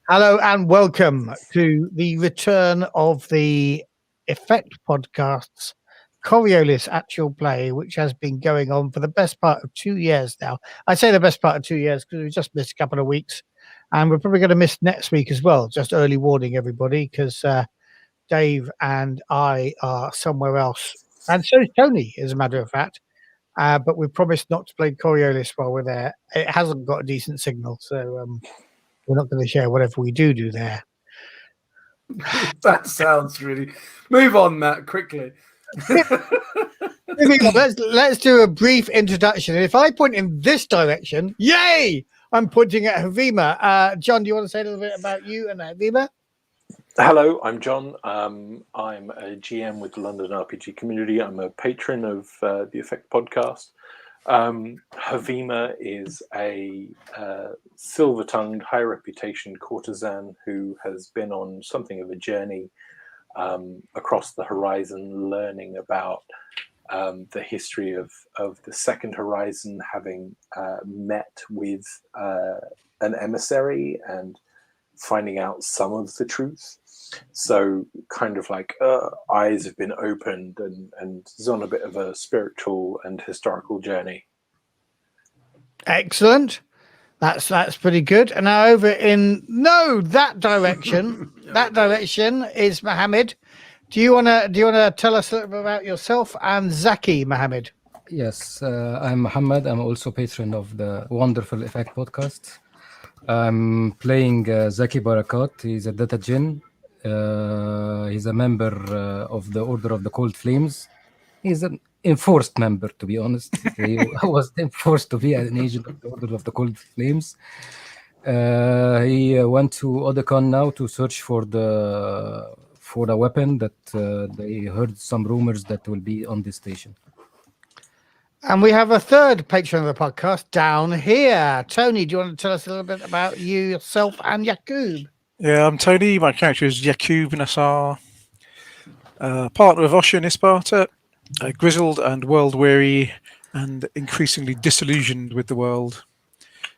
Hello and welcome to the return of the Effect Podcast's Coriolis actual play, which has been going on for the best part of 2 years now. I say the best part of 2 years because we just missed a couple of weeks, and we're probably going to miss next week as well. Just early warning, everybody, because Dave and I are somewhere else, and so is Tony, as a matter of fact. But we promised not to play Coriolis while we're there. It hasn't got a decent signal, so we're not going to share whatever we do there. That sounds really. Move on, Matt, quickly. Let's do a brief introduction. And if I point in this direction, yay! I'm pointing at Havima. John, do you want to say a little bit about you and Havima? Hello, I'm John. I'm a GM with the London RPG community. I'm a patron of the Effect podcast. Havima is a silver-tongued, high-reputation courtesan who has been on something of a journey across the horizon, learning about the history of the Second Horizon, having met with an emissary and finding out some of the truth. So kind of like eyes have been opened and is on a bit of a spiritual and historical journey. Excellent. That's pretty good. And now over in that direction, that direction is Mohammed. Do you wanna tell us a little bit about yourself and Zaki, Mohammed? Yes, I'm Mohammed. I'm also patron of the wonderful Effect podcast. I'm playing Zaki Barakat. He's a data gen. He's a member of the Order of the Cold Flames. He's an enforced member, to be honest. He was enforced to be an agent of the Order of the Cold Flames. He went to Odecon now to search for a weapon that they heard some rumors that will be on this station. And we have a third patron of the podcast down here. Tony, do you want to tell us a little bit about you, yourself, and Yaqub? Yeah, I'm Tony. My character is Yaqub Nassar, partner of Oshian Isparta, grizzled and world-weary and increasingly disillusioned with the world.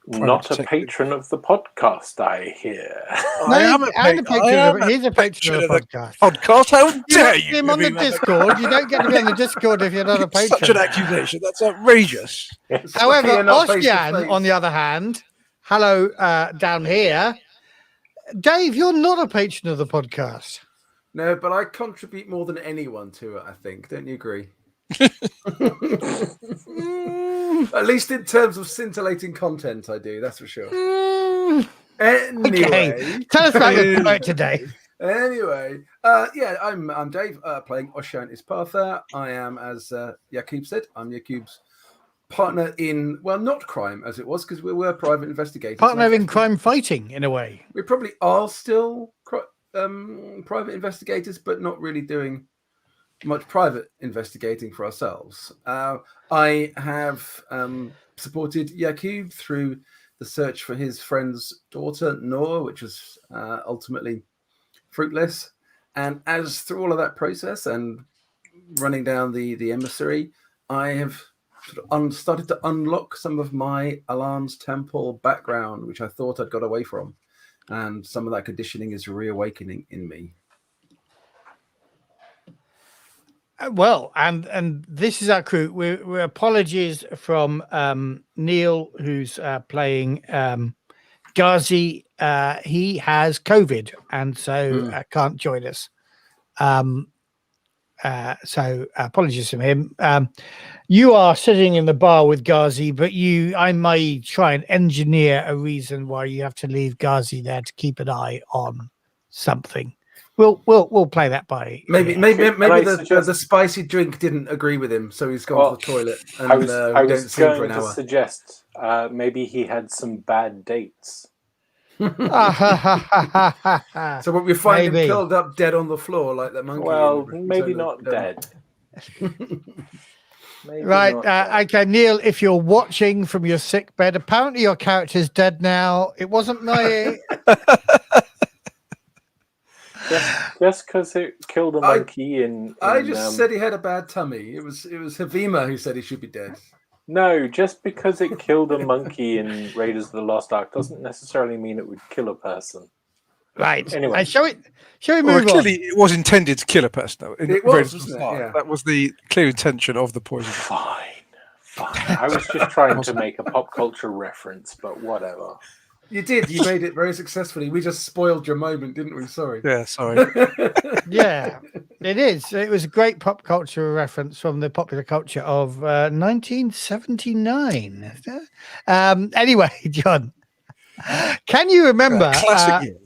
Not a patron of the podcast, I hear. I am a patron. He's a patron of the podcast. Podcast? How dare you? Him on the Discord. You don't get to be on the Discord if you're not a patron. Such an accusation. That's outrageous. However, Oshian, on the other hand, hello down here. Dave, you're not a patron of the podcast. No, but I contribute more than anyone to it, I think. Don't you agree? At least in terms of scintillating content, I do. That's for sure. Anyway, okay. Tell us about your work today. Anyway, I'm Dave, playing Oshian Isparta. I am, as Yaqub said, I'm Yaqub's partner in, well, not crime as it was, because we were private investigators. Partner in crime fighting, in a way. We probably are still private investigators, but not really doing much private investigating for ourselves. I have supported Yaqub through the search for his friend's daughter, Noor, which was ultimately fruitless. And as through all of that process and running down the emissary, I have sort of started to unlock some of my Alan's Temple background, which I thought I'd got away from. And some of that conditioning is reawakening in me. Well, and this is our crew. We're apologies from Neil, who's playing Ghazi. He has COVID and so can't join us. So apologies from him. You are sitting in the bar with Ghazi, but I may try and engineer a reason why you have to leave Ghazi there to keep an eye on something. We'll play that by maybe the spicy drink didn't agree with him, so he's gone to the toilet. And I was don't see him for going an to hour. suggest maybe he had some bad dates. So what we find him curled up dead on the floor like that monkey. Well, maybe not dead. Right. Okay, Neil, if you're watching from your sick bed, apparently your character's dead now. It wasn't my. Just because it killed a monkey I just said he had a bad tummy. It was Havima who said he should be dead. No, just because it killed a monkey in Raiders of the Lost Ark doesn't necessarily mean it would kill a person. Right. Anyway. Shall we Well, move on? clearly, it was intended to kill a person. Though, It very was, wasn't it? start. Yeah. That was the clear intention of the poison. Fine. I was just trying to make a pop culture reference, but whatever. You did. You made it very successfully. We just spoiled your moment, didn't we? Sorry. Yeah, sorry. Yeah, it is. It was a great pop culture reference from the popular culture of 1979. Anyway, John, can you remember Classic year.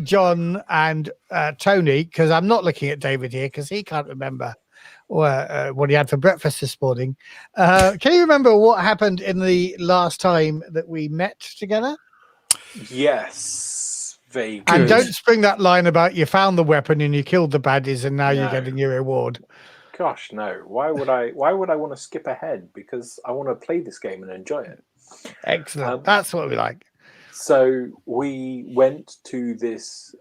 John and Tony? Because I'm not looking at David here because he can't remember what he had for breakfast this morning. Can you remember what happened in the last time that we met together? Yes, vaguely. And Good. don't spring that line about you found the weapon and you killed the baddies and now you're No. getting your reward. Gosh, no. Why would I want to skip ahead? Because I want to play this game and enjoy it. Excellent. That's what we like. So we went to this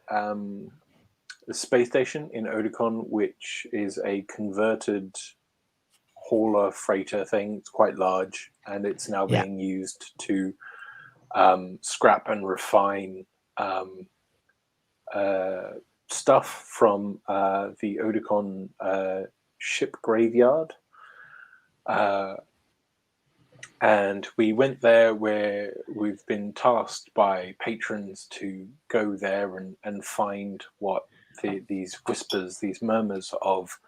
the space station in Oedicon, which is a converted hauler freighter thing. It's quite large, and it's now being used to scrap and refine stuff from the Oedicon ship graveyard. And we went there where we've been tasked by patrons to go there and find what these whispers, these murmurs of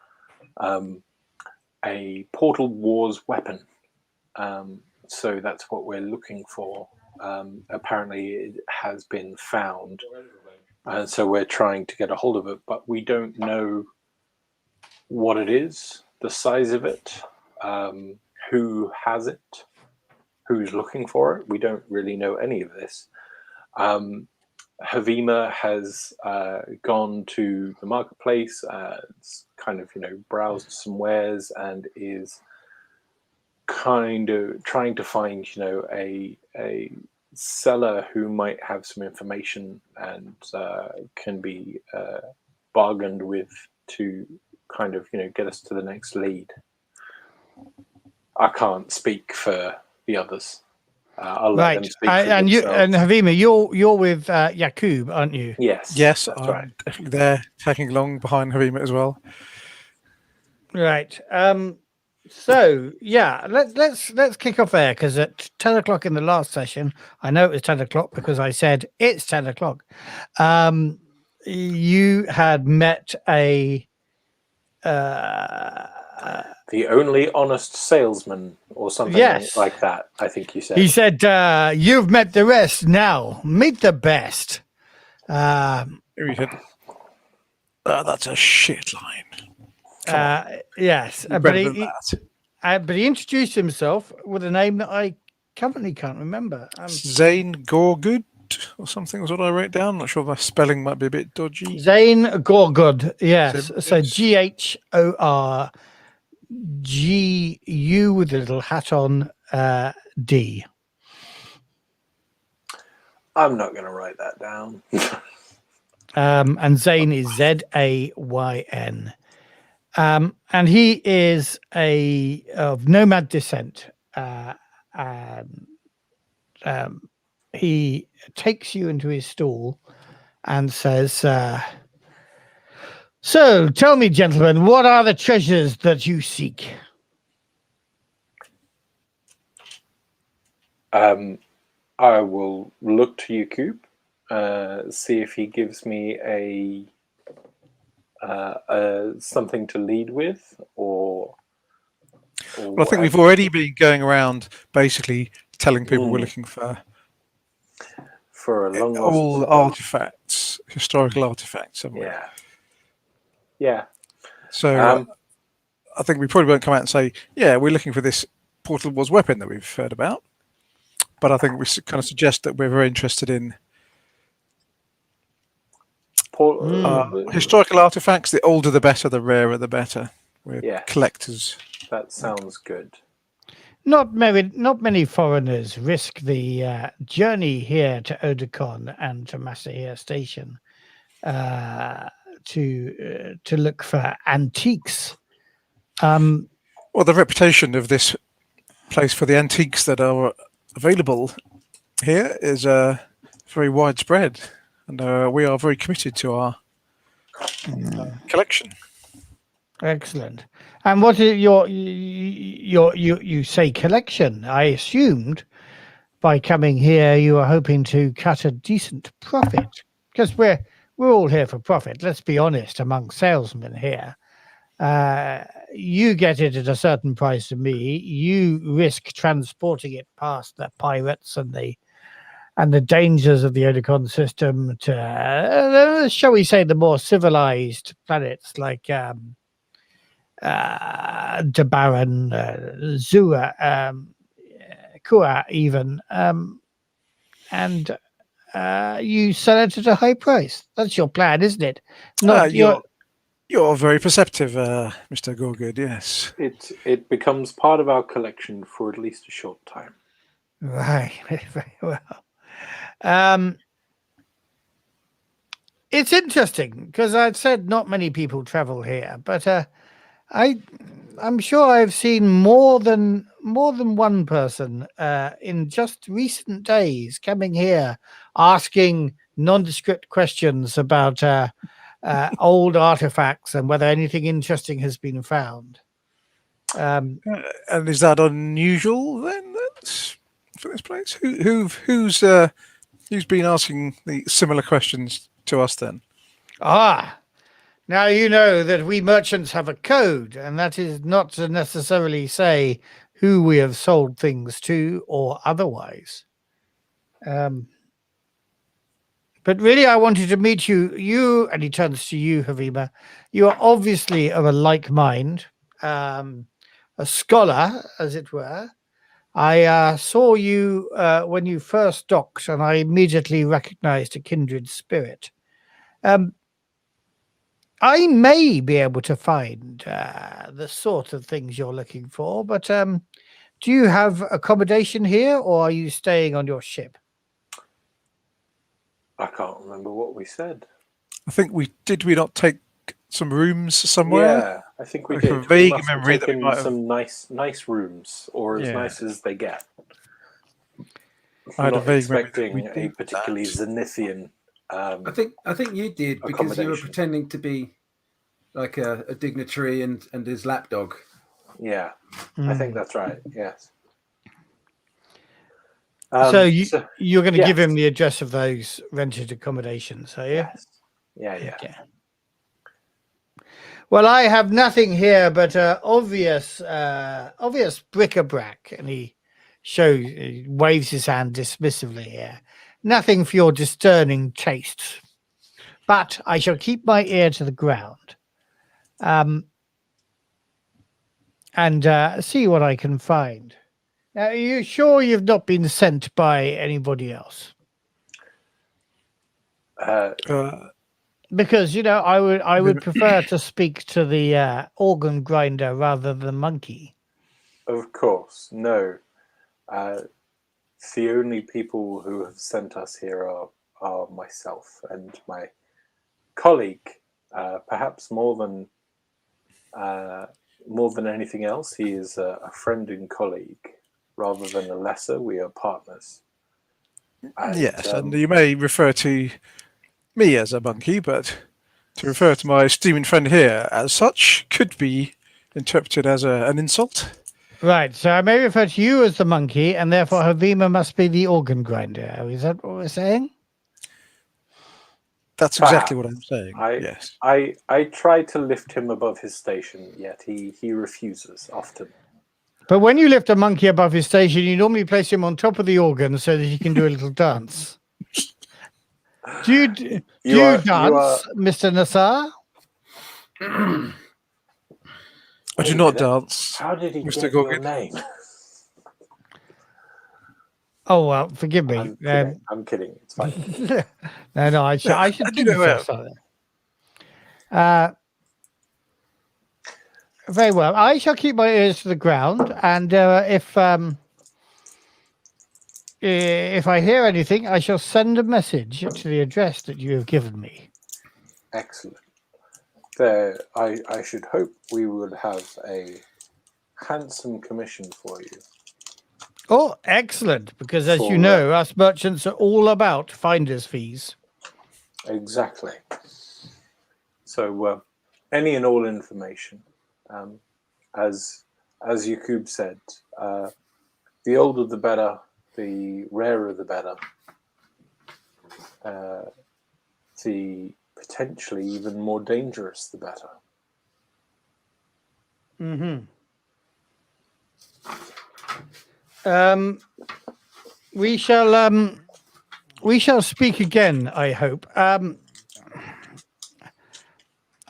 a Portal Wars weapon. So that's what we're looking for. Apparently it has been found. And so we're trying to get a hold of it, but we don't know what it is, the size of it, who has it, who's looking for it. We don't really know any of this. Havima has gone to the marketplace, kind of, browsed some wares and is kind of trying to find, a seller who might have some information and can be bargained with to kind of, get us to the next lead. I can't speak for the others. I'll let them speak for and you themselves. and Havima, you're with Yaqub, aren't you? Yes, Yes, that's I'm right. definitely there, tagging along behind Havima as well. Right. So yeah, let's kick off there because at 10 o'clock in the last session, I know it was 10 o'clock because I said it's 10 o'clock. You had met a The only honest salesman or something Yes. like that, I think you said. he said, you've met the rest, now meet the best. Here he said, that's a shit line. Yes, Better but than he that. introduced himself with a name that I currently can't remember. Zane Gorgood or something was what I wrote down. Not sure my spelling might be a bit dodgy. Zane Gorgud, yes. So Yes. GHORGU with a little hat on, D. I'm not going to write that down. And Zane is ZAYN. And he is of nomad descent. He takes you into his stall and says, so tell me, gentlemen, what are the treasures that you seek? I will look to Yaqub, see if he gives me a something to lead with, or Well, I think we've already been going around basically telling people we're looking for for a long all artifacts, historical artifacts. Haven't we? Yeah. So I think we probably won't come out and say, yeah, we're looking for this Portal Wars weapon that we've heard about. But I think we kind of suggest that we're very interested in historical artifacts. The older the better, the rarer the better. We're collectors. That sounds good. Not many foreigners risk the journey here to Oedicon and to Masahir Station to look for antiques. Well, the reputation of this place for the antiques that are available here is very widespread. and we are very committed to our collection. Excellent. And what is you say collection? I assumed by coming here you were hoping to cut a decent profit, because we're all here for profit. Let's be honest, among salesmen here. You get it at a certain price to me. You risk transporting it past the pirates and the dangers of the Oedicon system to, shall we say, the more civilized planets like Debaran, Zua, Kua, even, and you sell it at a high price. That's your plan, isn't it? Not You're very perceptive, Mr. Gorgood, yes. It becomes part of our collection for at least a short time. Right, very well. It's interesting because I'd said not many people travel here, but I'm sure I've seen more than one person in just recent days coming here asking nondescript questions about old artifacts and whether anything interesting has been found. And is that unusual then? For this place, who's been asking the similar questions to us then? Now you know that we merchants have a code, and that is not to necessarily say who we have sold things to or otherwise. But really, I wanted to meet you, and he turns to you, Havima. You are obviously of a like mind, a scholar, as it were. I saw you when you first docked, and I immediately recognized a kindred spirit. I may be able to find the sort of things you're looking for, but do you have accommodation here, or are you staying on your ship? I can't remember what we said. I think we not take some rooms somewhere? Yeah, I think we Like a did. vague We must have memory that we taken might have- some nice rooms, or as Yeah. nice as they get. I had a Not vague memory that expecting we a did particularly that. Zenithian. I think you did because you were Accommodation. pretending to be like a dignitary and his lapdog. Yeah, I think that's right. Yes. So you're going to give yes. him the address of those rented accommodations, are you? Yes. Yeah. Okay. Well, I have nothing here but obvious bric-a-brac, and he waves his hand dismissively here. Nothing for your discerning tastes, but I shall keep my ear to the ground, and see what I can find. Now, are you sure you've not been sent by anybody else? Because I would prefer to speak to the organ grinder rather than the monkey. Of course, no. The only people who have sent us here are myself and my colleague. Perhaps more than anything else, he is a friend and colleague. Rather than a lesser, we are partners. Yes, and you may refer to me as a monkey, but to refer to my esteemed friend here as such could be interpreted as an insult. Right, so I may refer to you as the monkey, and therefore Havima must be the organ grinder. Is that what we're saying? That's exactly what I'm saying. Yes. I try to lift him above his station, yet he refuses often. But when you lift a monkey above his station, you normally place him on top of the organ so that he can do a little dance. Do you dance, Mr. Nassar? I do not dance. How did he Mr. get Gorgon. your name? Oh, well, forgive me. I'm kidding. It's fine. No, I should do know something. Very well. I shall keep my ears to the ground, and if I hear anything, I shall send a message to the address that you have given me. Excellent. I should hope we would have a handsome commission for you. Oh, excellent! Because as you know, us merchants are all about finder's fees. Exactly. So any and all information, as Yaqub said, the older the better, the rarer the better, the potentially even more dangerous the better. Mm-hmm. We shall speak again, I hope. I'm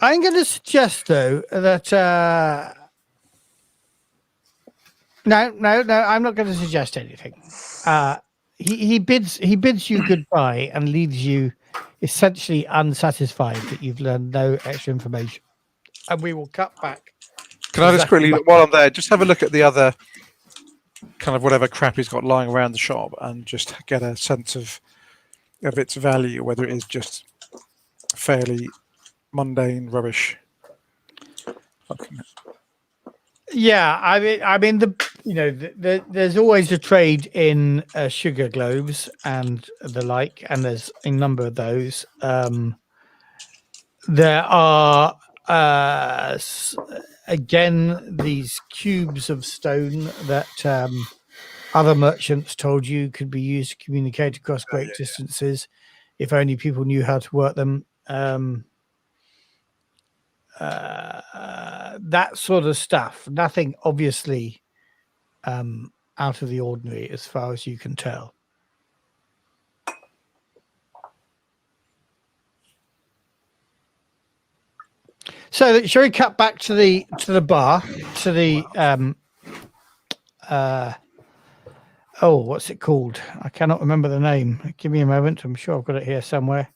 going to suggest, though, that no, I'm not going to suggest anything. He bids you goodbye and leaves you essentially unsatisfied that you've learned no extra information. And we will cut back. Can I just Exactly. quickly, while I'm there, just have a look at the other kind of whatever crap he's got lying around the shop and just get a sense of its value, whether it is just fairly mundane rubbish. Okay. Yeah, I mean, there's always a trade in sugar globes and the like, and there's a number of those. There are again these cubes of stone that other merchants told you could be used to communicate across great distances, if only people knew how to work them. That sort of stuff. Nothing obviously out of the ordinary as far as you can tell. So shall we cut back to the bar, to the what's it called? I cannot remember the name. Give me a moment. I'm sure I've got it here somewhere.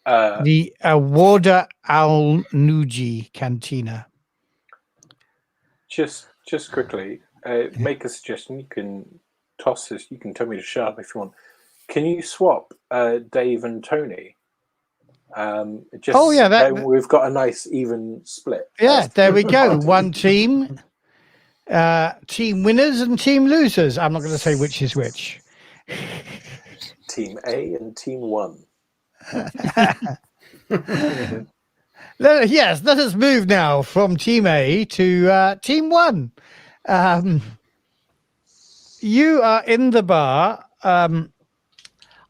The Warda Al Nuji Cantina. Just quickly, make a suggestion. You can toss this. You can tell me to shut up if you want. Can you swap Dave and Tony? We've got a nice even split. Yeah, there we go. One team, team winners and team losers. I'm not going to say which is which. Team A and Team 1. Yes, let us move now from Team A to Team 1. You are in the bar.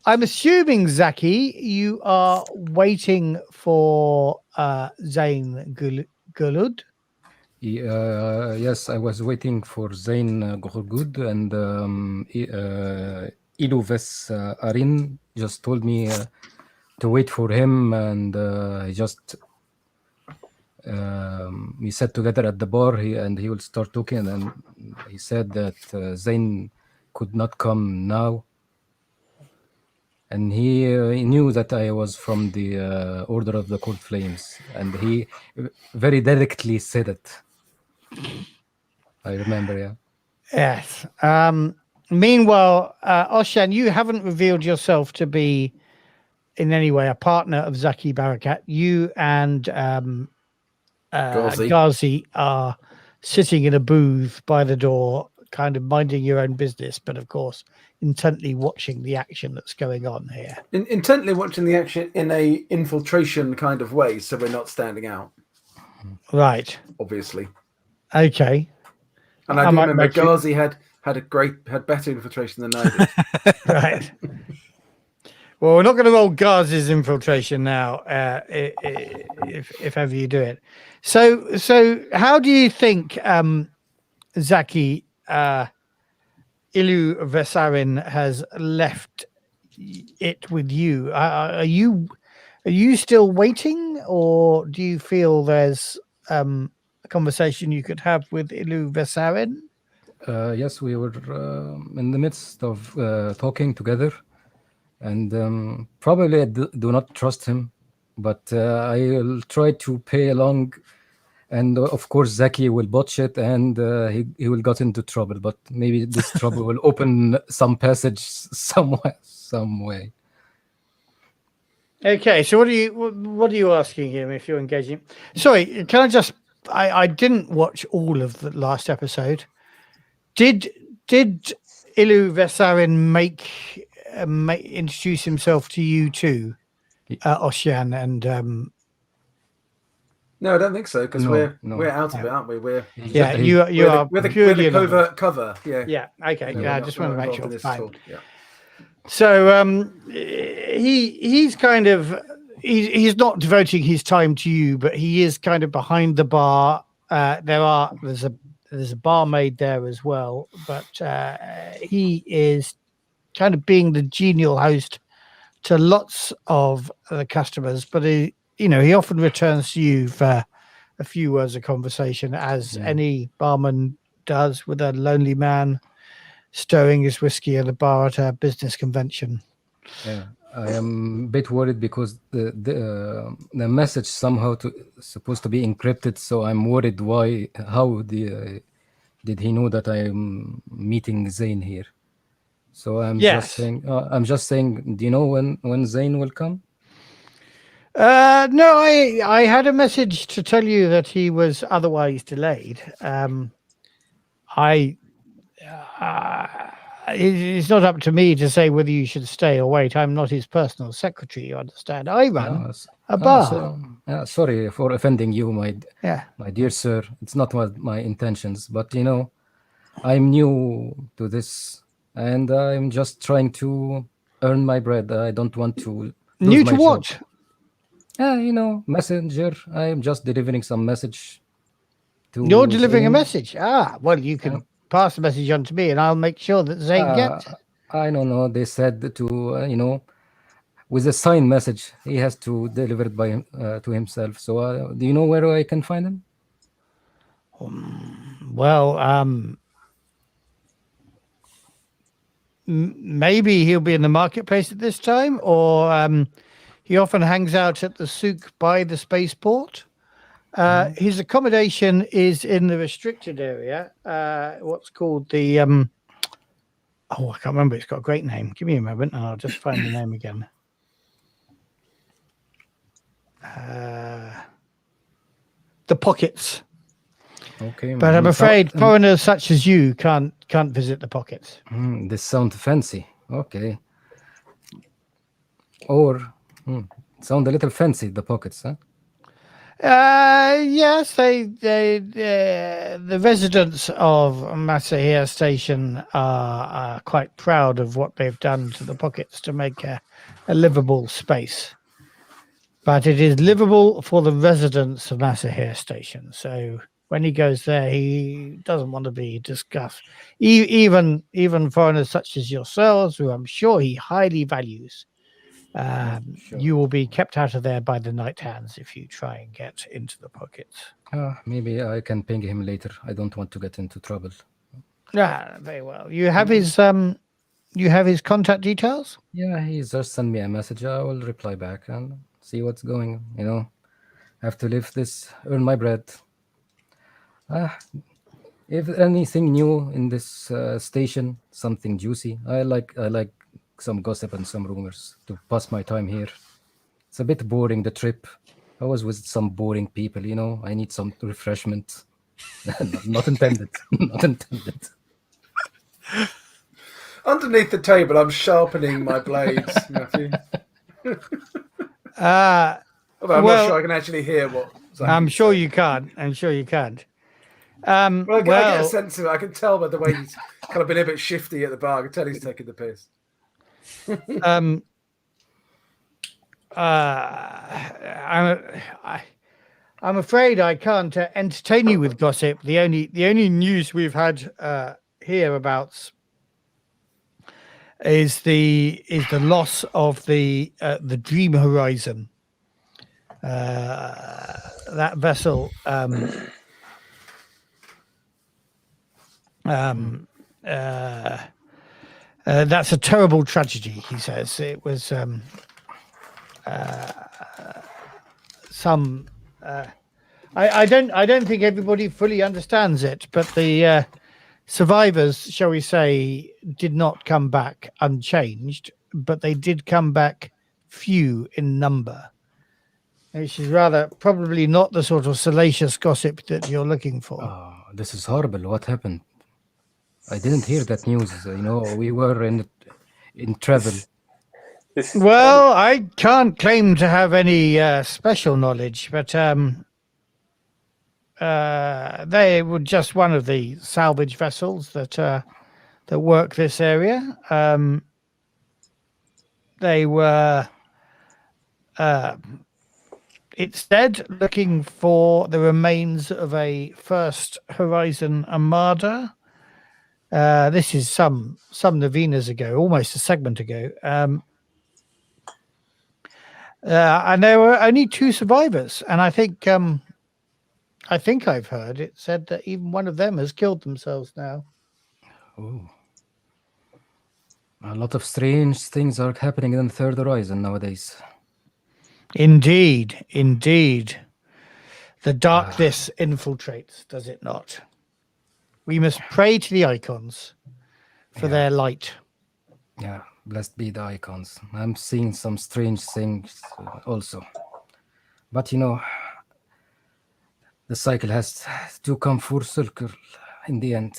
I'm assuming, Zaki, you are waiting for Zain Gulud. Yes, I was waiting for Zain Gurgud, and Iluves Arin just told me to wait for him, and he just we sat together at the bar, and he will start talking, and he said that Zain could not come now. And he knew that I was from the Order of the Cold Flames, and he very directly said it. I remember, yeah. Yes. Meanwhile, Oshian, you haven't revealed yourself to be in any way a partner of Zaki Barakat. You and Ghazi are sitting in a booth by the door, kind of minding your own business, but of course intently watching the action that's going on here. Intently watching the action in a infiltration kind of way, so we're not standing out. Right. Obviously. Okay. And I do remember Ghazi had better infiltration than I did. Right. Well, we're not going to roll Ghazi's infiltration now, if ever you do it. So how do you think Zaki Ilu Vesarin has left it with you? Are you still waiting, or do you feel there's a conversation you could have with Ilu Vesarin? Yes, we were in the midst of talking together, and probably I do not trust him, but I'll try to pay along. And of course, Zaki will botch it, and he will get into trouble. But maybe this trouble will open some passage somewhere, some way. Okay, so what are you asking him if you're engaging? Sorry, can I just? I didn't watch all of the last episode. Did Ilu Vesarin make introduce himself to you too, Oshian? And no, I don't think so, because No, we're out of it, aren't we? We're you are we're purely the anonymous. covert cover. Yeah. Yeah. Okay. No, Yeah. I We're just not want to make involved sure. in this Fine. at all. Yeah. So he's kind of he's not devoting his time to you, but he is kind of behind the bar. There's a barmaid there as well, but he is kind of being the genial host to lots of the customers. But he often returns to you for a few words of conversation, as any barman does with a lonely man stirring his whiskey at a bar at a business convention. Yeah, I am a bit worried because the message somehow supposed to be encrypted. So I'm worried how did he know that I am meeting Zain here? So I'm Yes. just saying. Do you know when Zain will come? No, I had a message to tell you that he was otherwise delayed. It's not up to me to say whether you should stay or wait. I'm not his personal secretary, you understand. I run a bar. Sorry for offending you, my Yeah. dear sir. It's not my intentions, but I'm new to this, and I'm just trying to earn my bread. I don't want to lose New my to job. what? Messenger. I'm just delivering some message to You're delivering a Zain. message. Well, you can pass the message on to me, and I'll make sure that Zain gets it. I don't know. They said to with a signed message, he has to deliver it by to himself. So, do you know where I can find him? Well, maybe he'll be in the marketplace at this time, or he often hangs out at the souk by the spaceport. His accommodation is in the restricted area, what's called the I can't remember. It's got a great name. Give me a moment and I'll just find the name again. The Pockets. Okay, But I'm afraid foreigners such as you can't visit the Pockets. This sounds fancy. Okay. Or sound a little fancy, the Pockets, huh? Yes, the residents of Masahir Station are quite proud of what they've done to the Pockets to make a livable space. But it is livable for the residents of Masahir Station. So when he goes there, he doesn't want to be discussed. Even foreigners such as yourselves, who I'm sure he highly values. Sure. You will be kept out of there by the night hands if you try and get into the Pockets. Maybe I can ping him later. I don't want to get into trouble. Yeah, very well. You have his contact details? Yeah, he just sent me a message. I will reply back and see what's going. I have to live this, earn my bread. If anything new in this station, something juicy. I like some gossip and some rumors to pass my time here. It's a bit boring, the trip. I was with some boring people, I need some refreshment. Not intended. Not intended. Underneath the table, I'm sharpening my blades, Matthew. Although I'm not sure I can actually hear what Zaki I'm sure saying. you can't. I'm sure you can't. Well, I get a sense of it. I can tell by the way he's kind of been a bit shifty at the bar. I can tell he's taking the piss. I'm afraid I can't entertain you with gossip. The only news we've had here about is the loss of the Dream Horizon. That vessel that's a terrible tragedy, he says. It was I don't think everybody fully understands it, but the survivors, shall we say, did not come back unchanged, but they did come back few in number, which is rather probably not the sort of salacious gossip that you're looking for. Oh, this is horrible. What happened? I didn't hear that news. We were in travel. This Well, I can't claim to have any special knowledge, but they were just one of the salvage vessels that work this area. They were, it said, looking for the remains of a first Horizon Armada. This is some novenas ago, almost a segment ago. And there were only 2 survivors, and I think I've heard it said that even one of them has killed themselves now. Oh. A lot of strange things are happening in the Third Horizon nowadays. Indeed. The darkness infiltrates, does it not? We must pray to the icons for their light. Yeah, blessed be the icons. I'm seeing some strange things also. But the cycle has to come full circle in the end.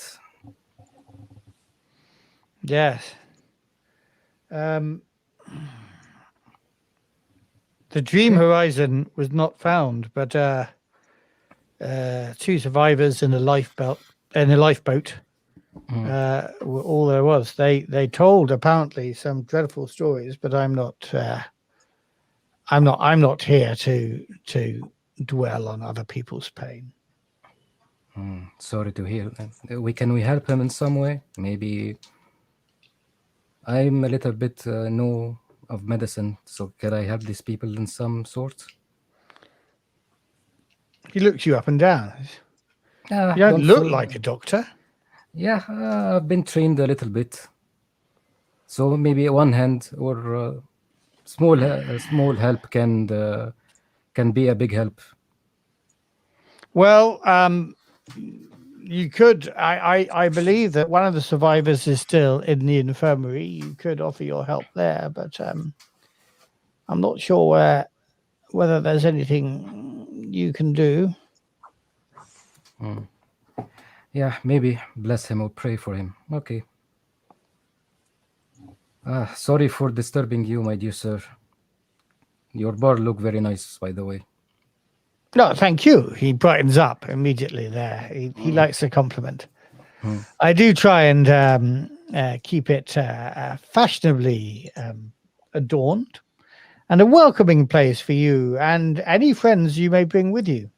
Yes. The Dream Horizon was not found, but 2 survivors in a lifeboat were all there was. They told apparently some dreadful stories, but I'm not here to dwell on other people's pain. Sorry to hear. Can we help him in some way? Maybe I'm a little bit know of medicine, so can I help these people in some sort? He looks you up and down. You don't look like a doctor. Yeah, I've been trained a little bit. So maybe one hand or small help can be a big help. Well, you could. I believe that one of the survivors is still in the infirmary. You could offer your help there, but I'm not sure whether there's anything you can do. Yeah, maybe bless him or pray for him. Okay. Sorry for disturbing you, my dear sir. Your bar look very nice, by the way. No, thank you. He brightens up immediately there. He likes a compliment. I do try and keep it fashionably adorned and a welcoming place for you and any friends you may bring with you.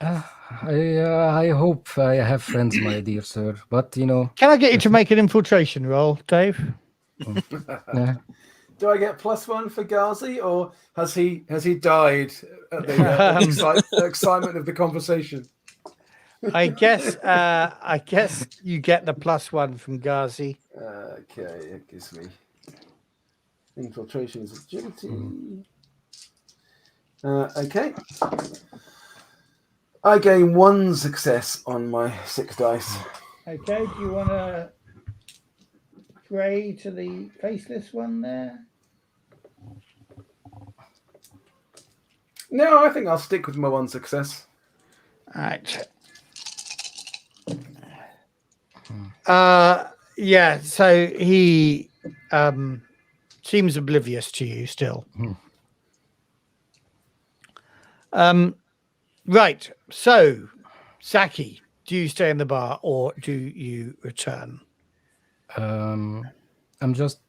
I hope I have friends, my dear sir. But Can I get you to make an infiltration roll, Dave? Do I get +1 for Ghazi, or has he died at the excitement of the conversation? I guess you get the +1 from Ghazi. Okay, it gives me infiltration is agility. Okay. I gain 1 success on my 6 dice. Okay, do you want to pray to the faceless one there? No, I think I'll stick with my 1 success. All right. Yeah, so he seems oblivious to you still. Right, so Zaki, do you stay in the bar or do you return? I'm just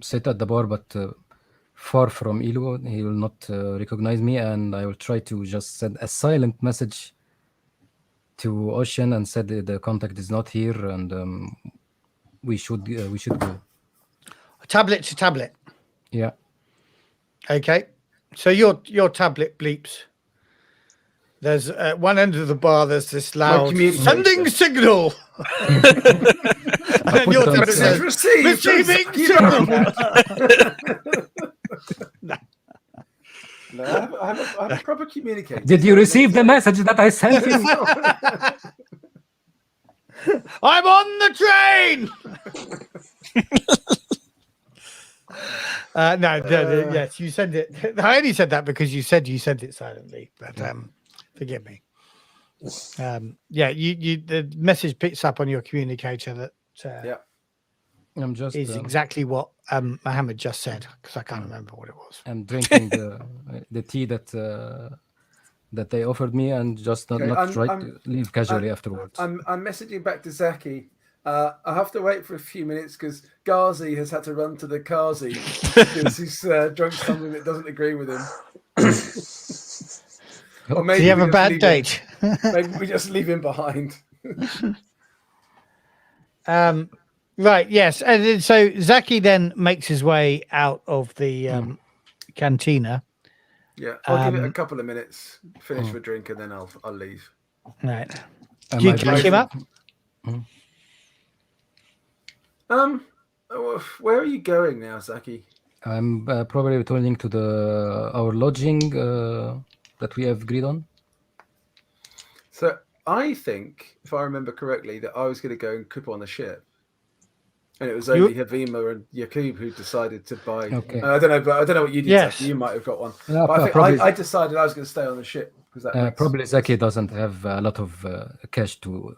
sit at the bar, but far from Ilu. He will not recognize me, and I will try to just send a silent message to Oshian and said the contact is not here, and we should go. Tablet to tablet. Yeah. Okay, so your tablet bleeps. There's at one end of the bar. There's this loud sending signal. And your tablet says receiving signal. No, I have a proper communicator. Did you receive the message that I sent you? I'm on the train. No, yes, you sent it. I only said that because you said you sent it silently, but forgive me. Yeah, you the message picks up on your communicator that I'm just is exactly what Mohammed just said, because I can't remember what it was. I'm drinking the tea that they offered me, and just Okay, not try to leave casually afterwards. I'm messaging back to Zaki. I have to wait for a few minutes because Ghazi has had to run to the Kazi because he's drunk something that doesn't agree with him. Or Do you have a bad date? Maybe we just leave him behind. Right, yes. And then, so Zaki then makes his way out of the cantina. Yeah, I'll give it a couple of minutes, finish for a drink, and then I'll leave. Right. Am Do you I catch him up? Where are you going now, Zaki? I'm probably returning to our lodging that we have agreed on. So I think, if I remember correctly, that I was going to go and cook on the ship, and it was only Havima and Yaqub who decided to buy. Okay. I don't know, but I don't know what you did. Yes. Zaki. You might have got one. Yeah, But I think probably- I decided I was going to stay on the ship because that makes Probably Zaki doesn't have a lot of cash to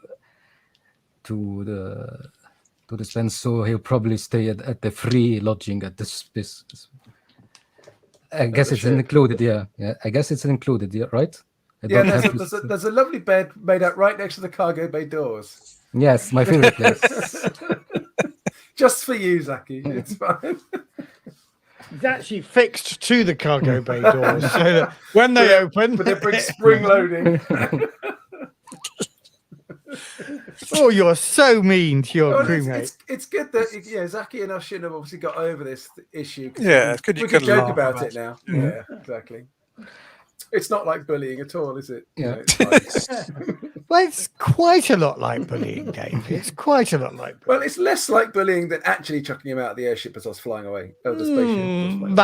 spend, so he'll probably stay at the free lodging at this. I guess the it's ship. included. Yeah. I guess it's included. Yeah, right. I Yeah, don't have to there's a lovely bed made up right next to the cargo bay doors. Yes, my favorite place. Just for you, Zaki. It's fine. It's actually fixed to the cargo bay doors, so that when they open, With a big spring loading. oh, you're so mean to your crewmate. It's good that Zaki and Oshian have obviously got over this issue. Yeah, it's good we you can can joke laugh about about it now. Yeah, exactly. It's not like bullying at all, is it? Yeah. It's fine. Well, it's quite a lot like bullying, Dave. It's quite a lot like bullying. Well, it's less like bullying than actually chucking him out of the airship as I was flying away. Oh, the spaceship.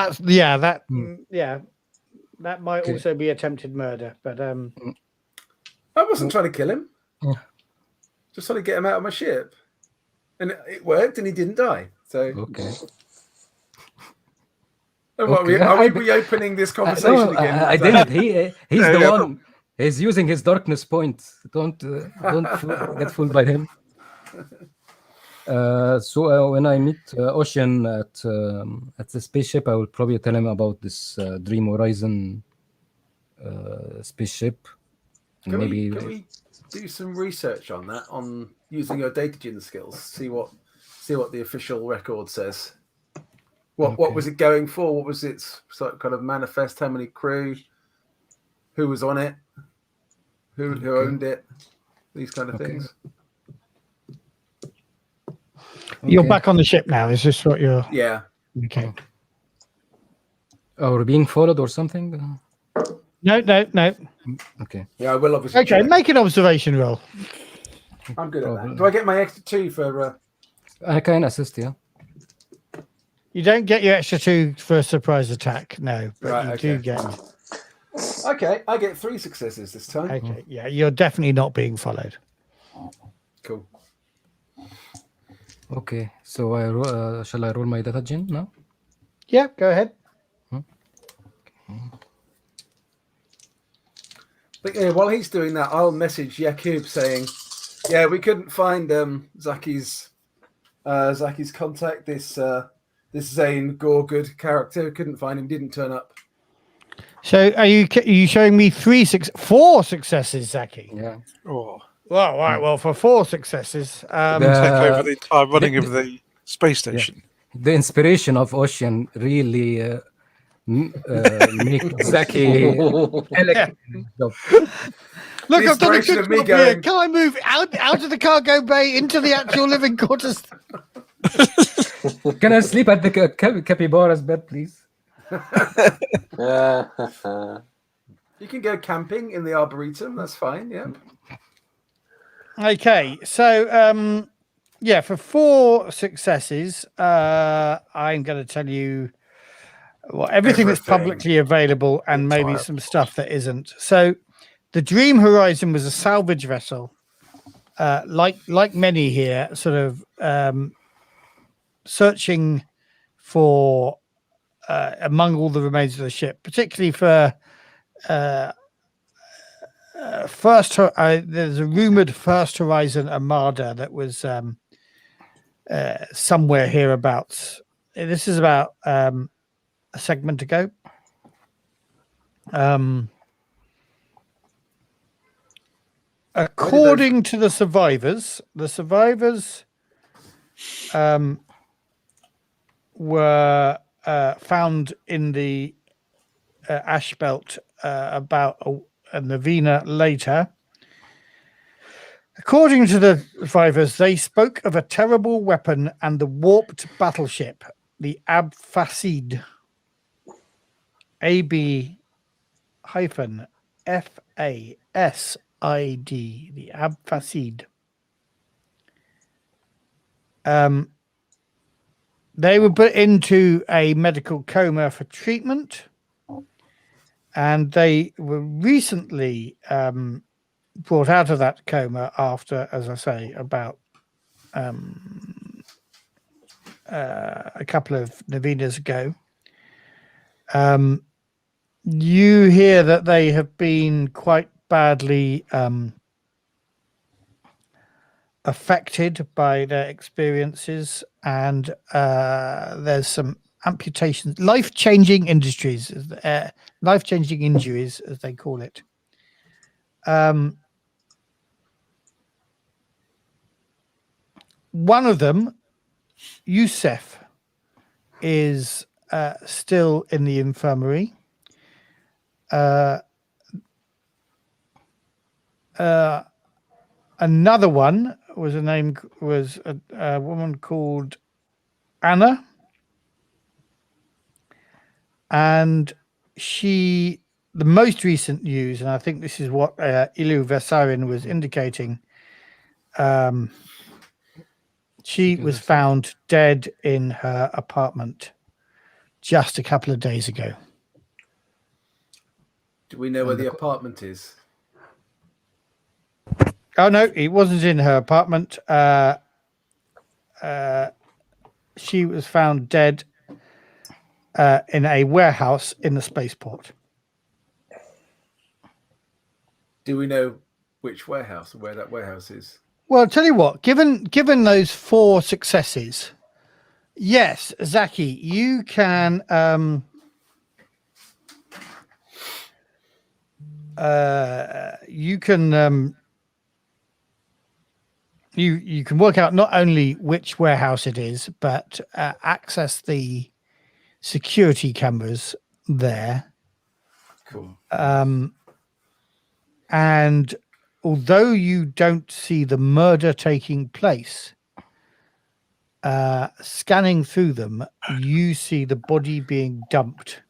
That might Okay. also be attempted murder, but I wasn't trying to kill him. Just trying to get him out of my ship, and it worked, and he didn't die. So, Okay. what, are we reopening this conversation again? I didn't. He's No, the no. one. He's using his darkness point. Don't get fooled by him. So when I meet Oshian at the spaceship, I will probably tell him about this Dream Horizon spaceship. Can Maybe we do some research on that, on using your datagen skills? See what the official record says. What was it going for? What was its sort of kind of manifest? How many crew? Who was on it? Who owned it? These kind of things. you're back on the ship now. Is this what you're? Yeah. Okay. Or being followed or something. No. Okay. Yeah, I will obviously. Okay, check. make an observation roll. I'm good at that. Do I get my extra 2 for? I can assist. Yeah. You don't get your extra 2 for a surprise attack, no, but Right, you okay. do get. Okay, I get 3 successes this time. Okay, yeah, you're definitely not being followed. Cool. Okay. So shall I roll my data gen now? Yeah, go ahead. But, while he's doing that, I'll message Yaqub saying, "Yeah, we couldn't find Zaki's contact. This Zane Gorgood character, couldn't find him. Didn't turn up." So are you showing me 4 successes, Zaki? Yeah. Oh, Well, right. Well, for 4 succesks, take over the entire running of the space station. The inspiration of Oshian really make Zaki elegant in his job. look, The I've done a inspiration good of me job here. going- Can I move out of the cargo bay into the actual living quarters? Can I sleep at the capybara's bed, please? You can go camping in the Arboretum. That's fine. Yeah. Okay, so yeah, for 4 successes, I'm going to tell you everything that's Everything. publicly available and maybe some stuff that isn't. So, the Dream Horizon was a salvage vessel, like many here, sort of searching for among all the remains of the ship, particularly for there's a rumored First Horizon Armada that was somewhere hereabouts. This is about a segment ago. According to the survivors were found in the ash belt about a novena later. According to the survivors, they spoke of a terrible weapon and the warped battleship, the Abfasid. AB-FASID, the Abfasid. They were put into a medical coma for treatment, and they were recently brought out of that coma after, as I say, about a couple of novenas ago. You hear that they have been quite badly affected by their experiences, and there's some amputations, life-changing injuries, as they call it. One of them, Youssef, is still in the infirmary. Another one was a woman called Anna, and the most recent news, and I think this is what Ilu Vesarin was indicating, she was found dead in her apartment just a couple of days ago. Do we know where the apartment is? Oh, no, it wasn't in her apartment. She was found dead in a warehouse in the spaceport. Do we know which warehouse or where that warehouse is? Well, I'll tell you what, given those 4 successes, yes, Zaki, you can you can work out not only which warehouse it is, but access the security cameras there. Cool. And although you don't see the murder taking place, scanning through them, you see the body being dumped.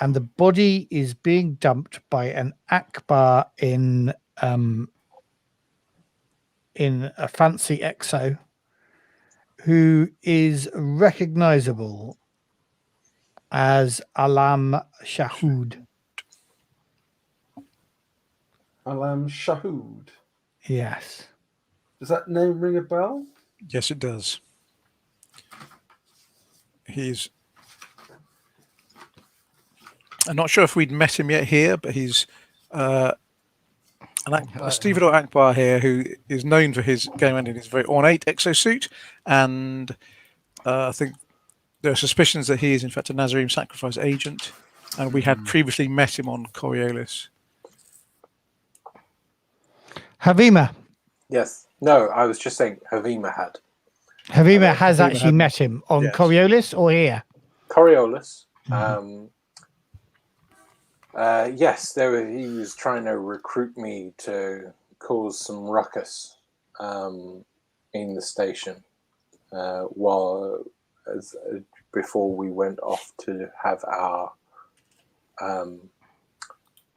And the body is being dumped by an Akbar in a fancy exo, who is recognizable as Alam Shahood. Alam Shahood. Yes. Does that name ring a bell? Yes, it does. I'm not sure if we'd met him yet here, but he's a Stevedore Akbar here, who is known for his going around in his very ornate exosuit, and I think there are suspicions that he is in fact a Nazarene sacrifice agent, and we had previously met him on Coriolis. Havima. Yes. No, I was just saying Havima had. Havima has actually met him on Coriolis or here? Coriolis. Yes, he was trying to recruit me to cause some ruckus in the station before we went off to have our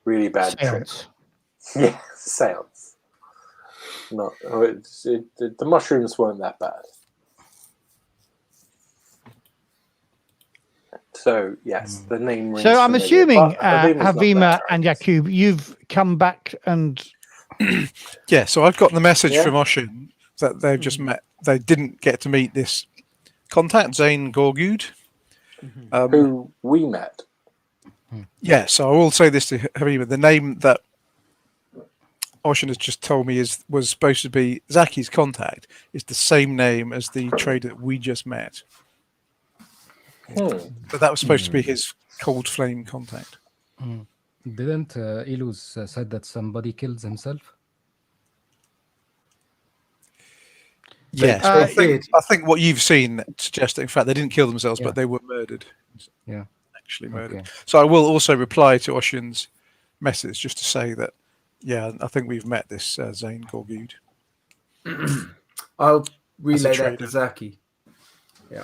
really bad trip. Yeah, seance. The mushrooms weren't that bad. So yes, the name rings. So I'm familiar, assuming Havima's Havima and Yaqub, you've come back and yeah. So I've got the message from Oshian that they've just met. They didn't get to meet this contact, Zane Gorgud, who we met. Yeah. So I will say this to Havima: the name that Oshian has just told me was supposed to be Zaki's contact is the same name as the trader that we just met. But that was supposed to be his cold flame contact. Didn't Ilus said that somebody killed himself? Yes, They but did. I think what you've seen suggests that in fact they didn't kill themselves, Yeah. but they were murdered. Yeah. Actually murdered. Okay. So I will also reply to Oshian's message just to say that, yeah, I think we've met this Zane Gorgood. I'll relay that trader. to Zaki. Yeah.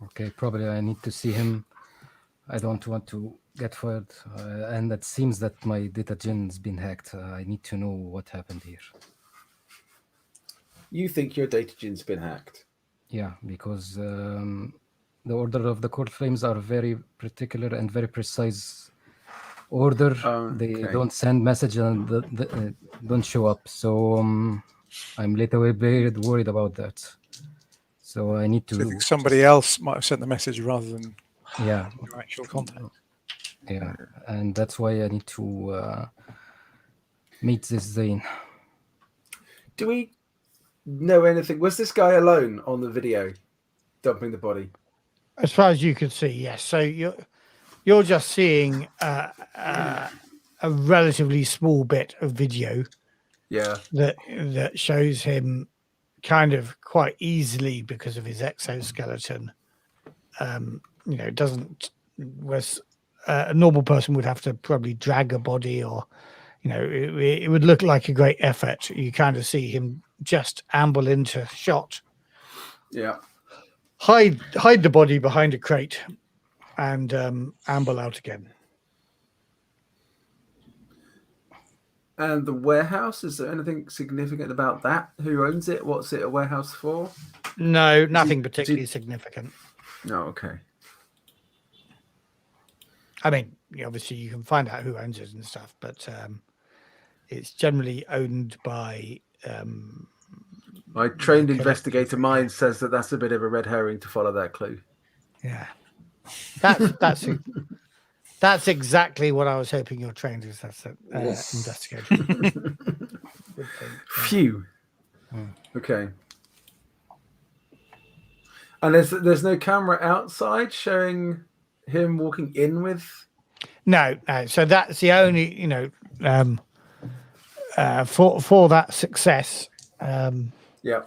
Okay, probably I need to see him. I don't want to get fired. And it seems that my data gen's been hacked. I need to know what happened here. You think your data gen's been hacked? Yeah, because the order of the cold flames are very particular and very precise order. They Okay. don't send message and don't show up. So I'm a little bit worried about that. So I need to. So I think somebody else might have sent the message rather than Yeah, your actual contact. yeah, and that's why I need to meet this Zane. Do we know anything? Was this guy alone on the video dumping the body? As far as you can see, yes. So you're just seeing a relatively small bit of video Yeah. that shows him kind of quite easily because of his exoskeleton. It doesn't. Whereas a normal person would have to probably drag a body, or it would look like a great effort. You kind of see him just amble into shot, Yeah. hide the body behind a crate, and amble out again. And the warehouse, is there anything significant about that? Who owns it? What's it a warehouse for? No, nothing particularly significant. No, okay. I mean, obviously you can find out who owns it and stuff, but it's generally owned by. My trained collective, investigator mind says that that's a bit of a red herring to follow that clue. Yeah, that's exactly what I was hoping your trained investigator. would think. Phew. Okay. And there's no camera outside showing him walking in with. No. So that's the only, for that success, Yeah.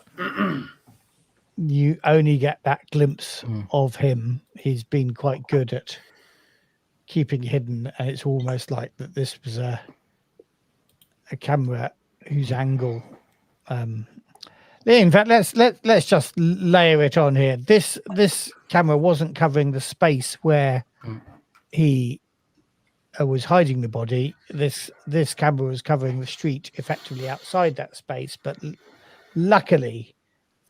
you only get that glimpse of him. He's been quite good at keeping hidden, and it's almost like that this was a camera whose angle. In fact, let's just layer it on here. This camera wasn't covering the space where he was hiding the body. This camera was covering the street, effectively outside that space. But luckily,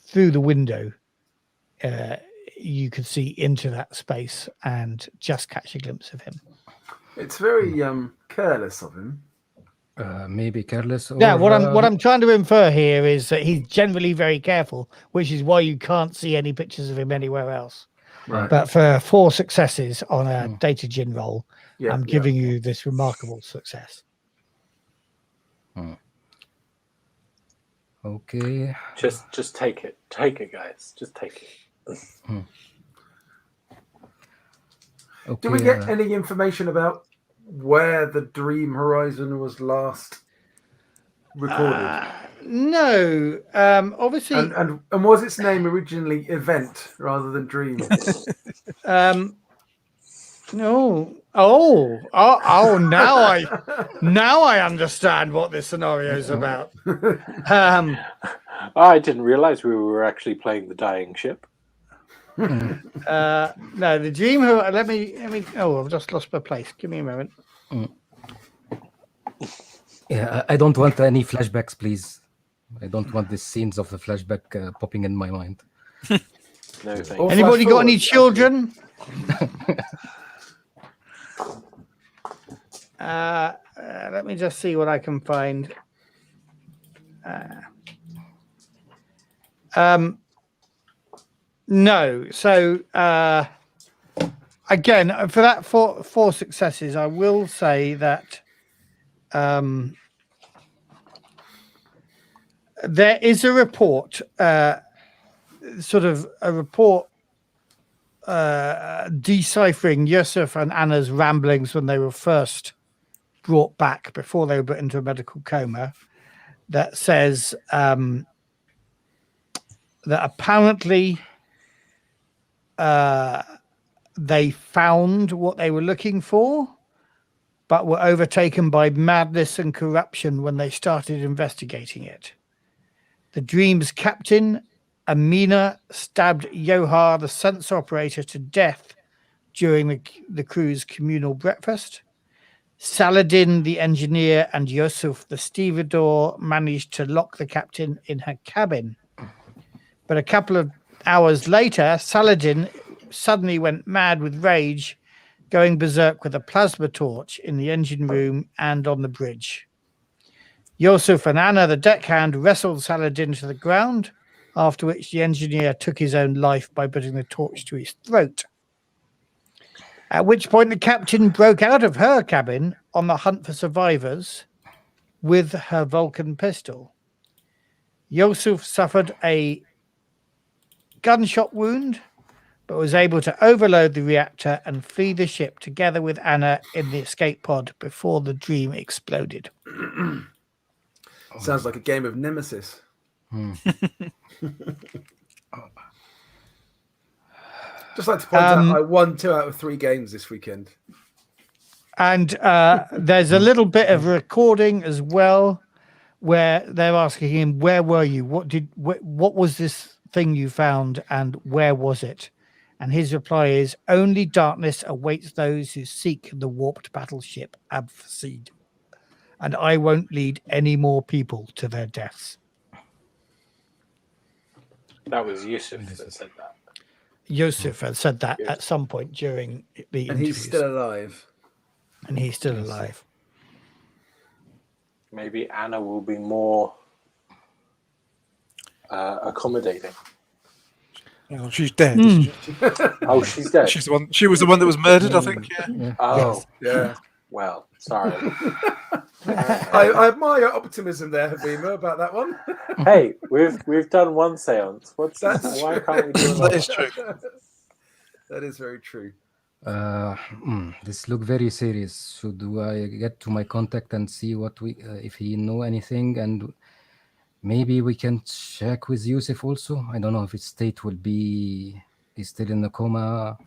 through the window, you could see into that space and just catch a glimpse of him. It's very careless of him. Maybe careless. Or, Yeah, what I'm trying to infer here is that he's generally very careful, which is why you can't see any pictures of him anywhere else. Right. But for 4 successes on a data gin roll, Yeah, I'm giving you this remarkable success. Okay. Just take it. Take it, guys. Just take it. Okay. Do we get any information about where the Dream Horizon was last recorded? No, obviously. And was its name originally Event rather than Dream? No. Oh! Now I understand what this scenario is about. I didn't realize we were actually playing the dying ship. No, the dream. Let me. Oh, I've just lost my place. Give me a moment. Yeah, I don't want any flashbacks, please. I don't want the scenes of the flashback popping in my mind. No, thank you. Anybody got any children? Let me just see what I can find. No. So again, for that four successes, I will say that there is a report, sort of a report deciphering Yusuf and Anna's ramblings when they were first brought back before they were put into a medical coma, that says that apparently they found what they were looking for, but were overtaken by madness and corruption when they started investigating it. The Dream's captain, Amina, stabbed Yohar, the sensor operator, to death during the crew's communal breakfast. Saladin, the engineer, and Yusuf, the stevedore, managed to lock the captain in her cabin. But a couple of hours later, Saladin suddenly went mad with rage, going berserk with a plasma torch in the engine room and on the bridge. Yusuf and Anna, the deckhand, wrestled Saladin to the ground, after which the engineer took his own life by putting the torch to his throat. At which point the captain broke out of her cabin on the hunt for survivors with her Vulcan pistol. Yusuf suffered a gunshot wound, but was able to overload the reactor and flee the ship together with Anna in the escape pod before the Dream exploded. Sounds like a game of Nemesis. Just like to point out, I won 2 out of 3 games this weekend. And there's a little bit of recording as well, where they're asking him, "Where were you? What was this thing you found, and where was it?" And his reply is, "Only darkness awaits those who seek the warped battleship Abfasid, and I won't lead any more people to their deaths." That was Yusuf that said that. Yusuf had said that at some point during the And interviews. he's still alive. And he's still alive. Maybe Anna will be more accommodating. Oh, she's dead. Isn't she? Oh, she's dead. She's the one. She was the one that was murdered, I think. Yeah. Oh, Yeah. well, sorry. I admire your optimism there, Havima, about that one. Hey, we've done one seance. That's Why true. can't we do That another? is true. That is very true. This look very serious. Should I get to my contact and see what if he know anything, and maybe we can check with Yusuf also. I don't know if his state will be he's still in the coma,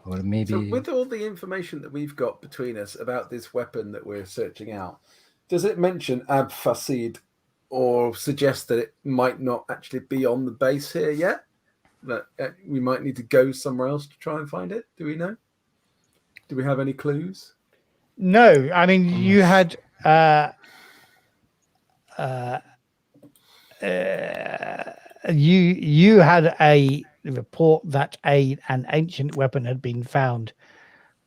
or maybe. So with all the information that we've got between us about this weapon that we're searching out, does it mention Abfasid or suggest that it might not actually be on the base here yet? That we might need to go somewhere else to try and find it? Do we know? Do we have any clues? No, I mean, you had you had a report that an ancient weapon had been found,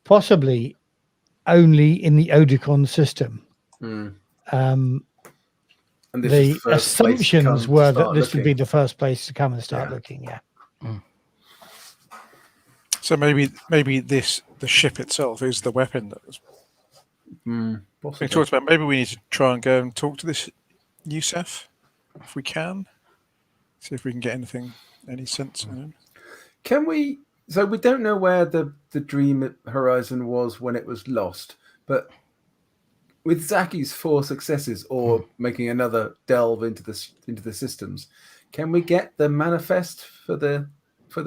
possibly only in the Oedicon system. And The this is first place to assumptions come to were that start this would be looking. the first place to come and start Yeah. looking. Yeah. So maybe the ship itself is the weapon that was being Possibly. talked about. Maybe we need to try and go and talk to this Yusuf if we can. See if we can get any sense on him. Can we? So we don't know where the Dream Horizon was when it was lost, but with Zaki's 4 successes or making another delve into the systems, can we get the manifest for the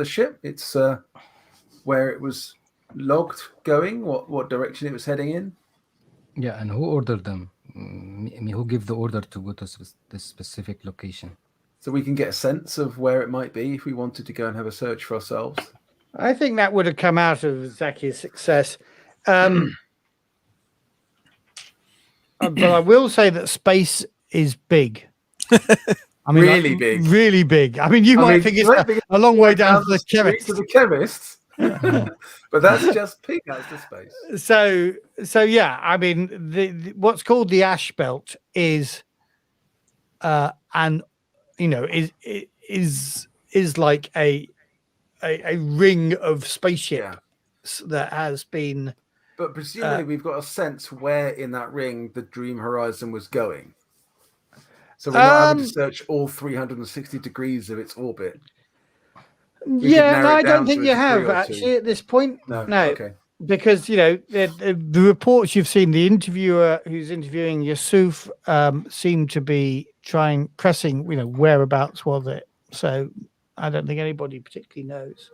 ship? It's where it was logged going, what direction it was heading in. Yeah, and who ordered them? Who gave the order to go to this specific location? So we can get a sense of where it might be if we wanted to go and have a search for ourselves. I think that would have come out of Zaki's success. But I will say that space is big. I mean, Really big. Really big. I mean, you might think it's a long way down to the chemist. To the chemists. But that's just pig out to space. So yeah, I mean, the what's called the ash belt is, is like a ring of spaceship that has been. But presumably we've got a sense where in that ring the Dream Horizon was going. So we're not having to search all 360 degrees of its orbit. Yeah, no, narrow it I don't down think to you a degree have or actually two. at this point. No. Okay. Because the reports you've seen, the interviewer who's interviewing Yusuf seemed to be pressing, whereabouts was it? So I don't think anybody particularly knows.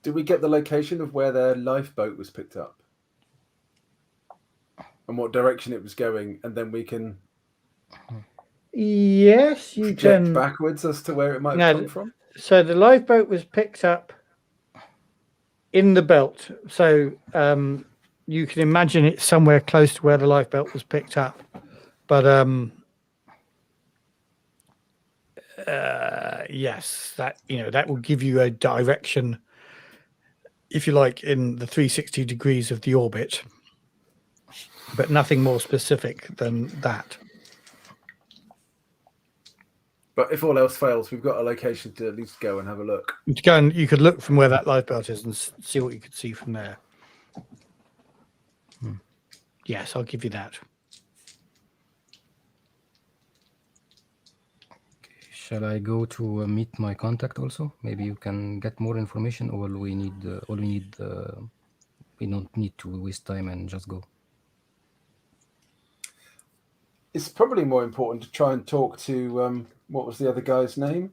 Did we get the location of where their lifeboat was picked up and what direction it was going, and then we can Yes, you project can backwards as to where it might have come from? So the lifeboat was picked up in the belt. So you can imagine it's somewhere close to where the lifeboat was picked up. But yes, that will give you a direction, if you like, in the 360 degrees of the orbit, but nothing more specific than that. But if all else fails, we've got a location to at least go and have a look. You could look from where that lifeboat is and see what you could see from there. Yes, I'll give you that. Shall I go to meet my contact also? Maybe you can get more information. All we need, we don't need to waste time and just go. It's probably more important to try and talk to what was the other guy's name?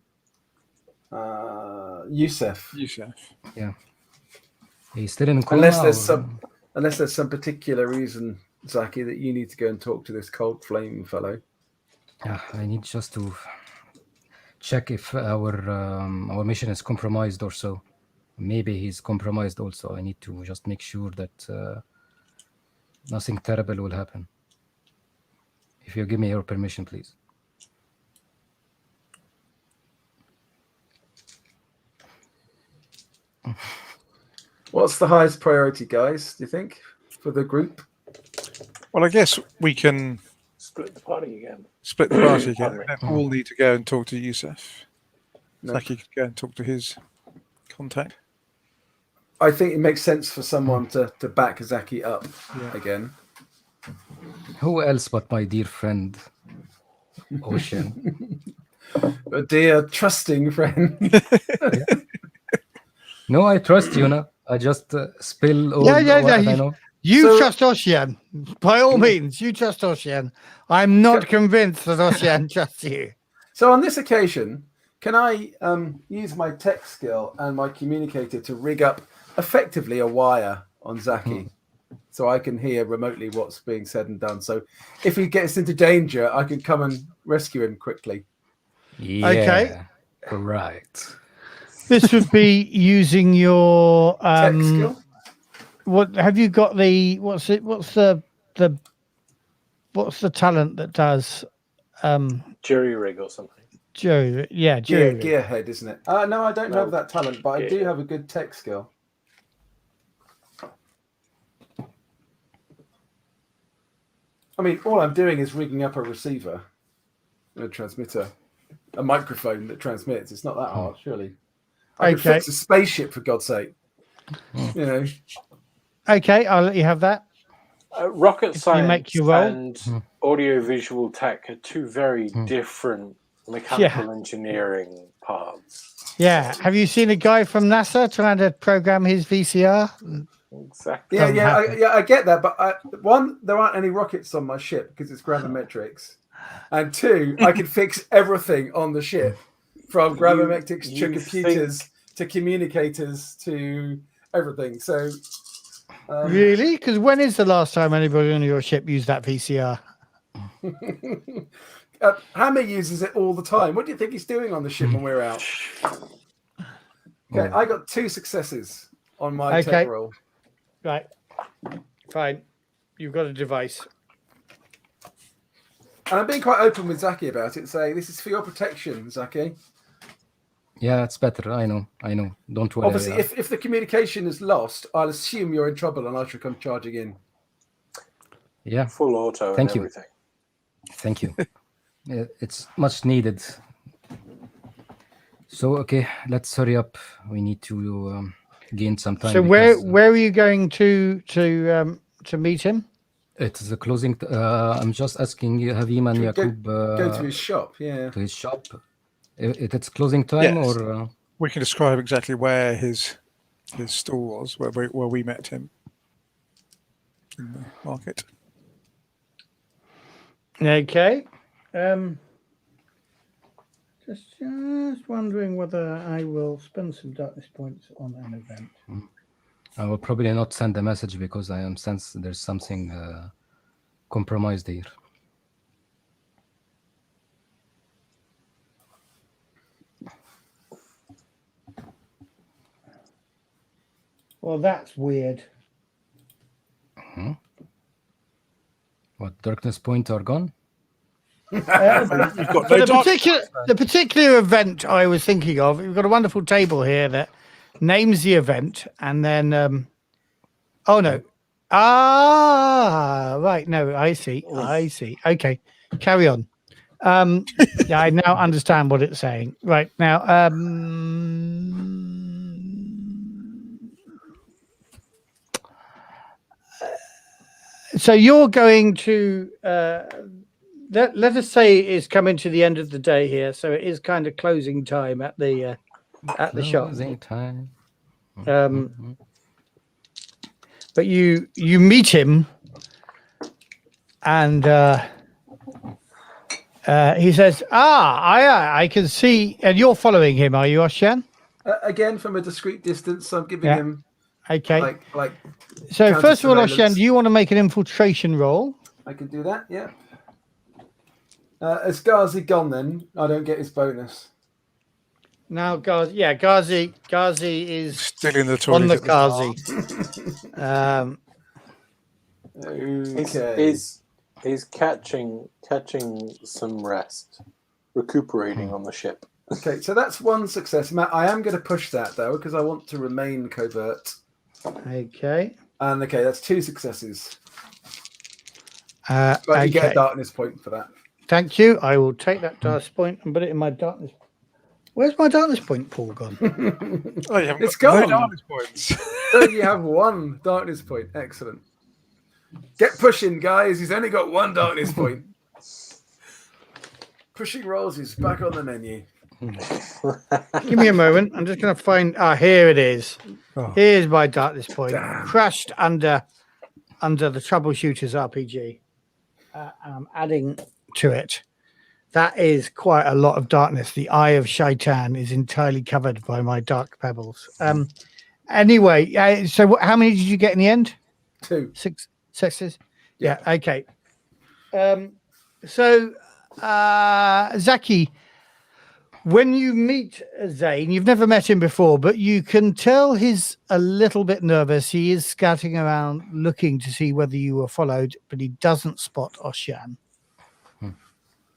Yusuf. Yeah. He's still in coma. Unless there's some particular reason, Zaki, that you need to go and talk to this cold flame fellow. Yeah, I need just to check if our mission is compromised or so. Maybe he's compromised also. I need to just make sure that nothing terrible will happen. If you give me your permission, please. What's the highest priority, guys, do you think, for the group? Well, I guess we can Split the party again. And then all need to go and talk to Yusuf. No. Zaki could go and talk to his contact. I think it makes sense for someone to back Zaki up again. Who else but my dear friend, Oshian? A dear, trusting friend. No, I trust you, no? I just spill all what I know. You trust Oshian. By all means, you trust Oshian. I'm not convinced that Oshian trusts you. So on this occasion, can I use my tech skill and my communicator to rig up effectively a wire on Zaki so I can hear remotely what's being said and done? So if he gets into danger, I can come and rescue him quickly. Yeah, okay. Right. This would be using your Tech skill? What have you got? What's the talent that does Jury rig or something. jury rig. Gearhead, isn't it? No, I don't have that talent, but I do have a good tech skill. I mean, all I'm doing is rigging up a receiver, a transmitter, a microphone that transmits. It's not that hard, surely. I can fix a spaceship, for God's sake. You know. Okay, I'll let you have that. Rocket science you roll. and audiovisual tech are two very different mechanical engineering paths. Yeah. Have you seen a guy from NASA trying to program his VCR? Exactly. Yeah, I get that. But one, there aren't any rockets on my ship because it's gravimetrics. And two, I can fix everything on the ship, from gravimetrics to computers to communicators to everything. So really? Because when is the last time anybody on your ship used that VCR? Hammer uses it all the time. What do you think he's doing on the ship when we're out? Okay, I got 2 successes on my tech roll. Right. Fine. You've got a device. And I'm being quite open with Zaki about it, saying this is for your protection, Zaki. Yeah, it's better. I know. Don't worry. Obviously, if the communication is lost, I'll assume you're in trouble and I shall come charging in. Yeah. Full auto and everything. Thank you. It's much needed. So, okay, let's hurry up. We need to gain some time. So where are you going to meet him? It is a closing. I'm just asking you, Havima and Should we Yaqub, go to his shop. Yeah. to his shop. It's closing time, Yes. or We can describe exactly where his stall was, where we met him in the market. Okay. Just wondering whether I will spend some darkness points on an event. I will probably not send a message because I am sense there's something compromised here. Well, that's weird. What darkness points are gone? You've got So no the particular event I was thinking of, we've got a wonderful table here that names the event, and then oh no, right, no, I see. Okay, carry on. Yeah, I now understand what it's saying. Right now, so you're going to let us say it's coming to the end of the day here, so it is kind of closing time at the shop. Closing time. But you meet him, and he says, I can see, and you're following him, are you, Oshian? Again, from a discreet distance, I'm giving him Okay. like. So first of all, counter-surveillance. Oshian, do you want to make an infiltration roll? I can do that. Yeah. Has Ghazi gone then? I don't get his bonus. Now, Ghazi is still in the toilet. on the at the Ghazi. Okay. He's catching some rest, recuperating on the ship. Okay, so that's one success. Matt, I am going to push that though because I want to remain covert. Okay. And okay, that's 2 successes. But you get a darkness point for that. Thank you. I will take that darkness point and put it in my darkness. Where's my darkness point pool gone? Oh, you haven't It's got no gone. darkness points. So you have 1 darkness point. Excellent. Get pushing, guys. He's only got 1 darkness point. Pushing rolls is back on the menu. Give me a moment. I'm just going to find. Here it is. Oh. Here's my darkness point. Damn. Crashed under the Troubleshooters RPG. And I'm adding to it. That is quite a lot of darkness. The Eye of Shaitan is entirely covered by my dark pebbles. Anyway, so how many did you get in the end? 2. 6 successes. Yeah. Okay. So Zaki, when you meet Zane, you've never met him before, but you can tell he's a little bit nervous. He is scouting around looking to see whether you were followed, but he doesn't spot Oshian.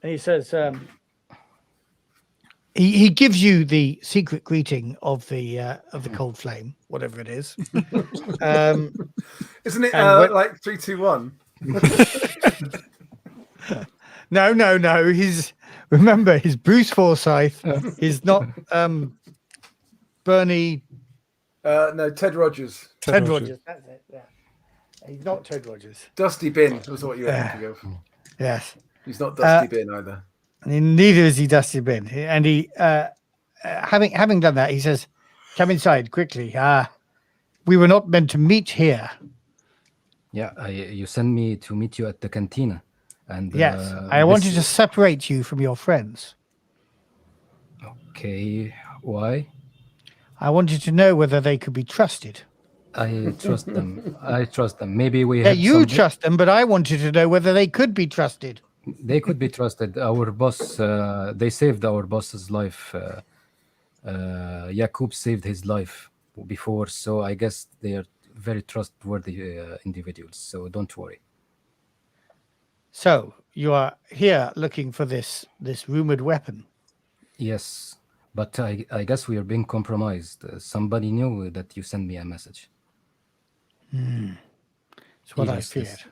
And he says, he gives you the secret greeting of the cold flame, whatever it is. Isn't it like 3, 2, 1? No. He's Bruce Forsyth. He's not Bernie. No, Ted Rogers. Ted Rogers. That's it. Yeah. He's not Ted Rogers. Dusty Bin was what you were thinking of. Yes. He's not Dusty Bin either. And neither is he Dusty Bin. And he, having done that, he says, "Come inside quickly. We were not meant to meet here." Yeah, you sent me to meet you at the cantina, and Yes, I wanted to separate you from your friends. Okay, why? I wanted to know whether they could be trusted. I trust them. I trust them. Maybe we. Yeah, had you some- trust them, but I wanted to know whether they could be trusted. They could be trusted. Our boss, they saved our boss's life. Yaqub saved his life before, so I guess they are very trustworthy individuals. So don't worry. So you are here looking for this rumored weapon. Yes, but I guess we are being compromised. Somebody knew that you sent me a message. It's what I feared.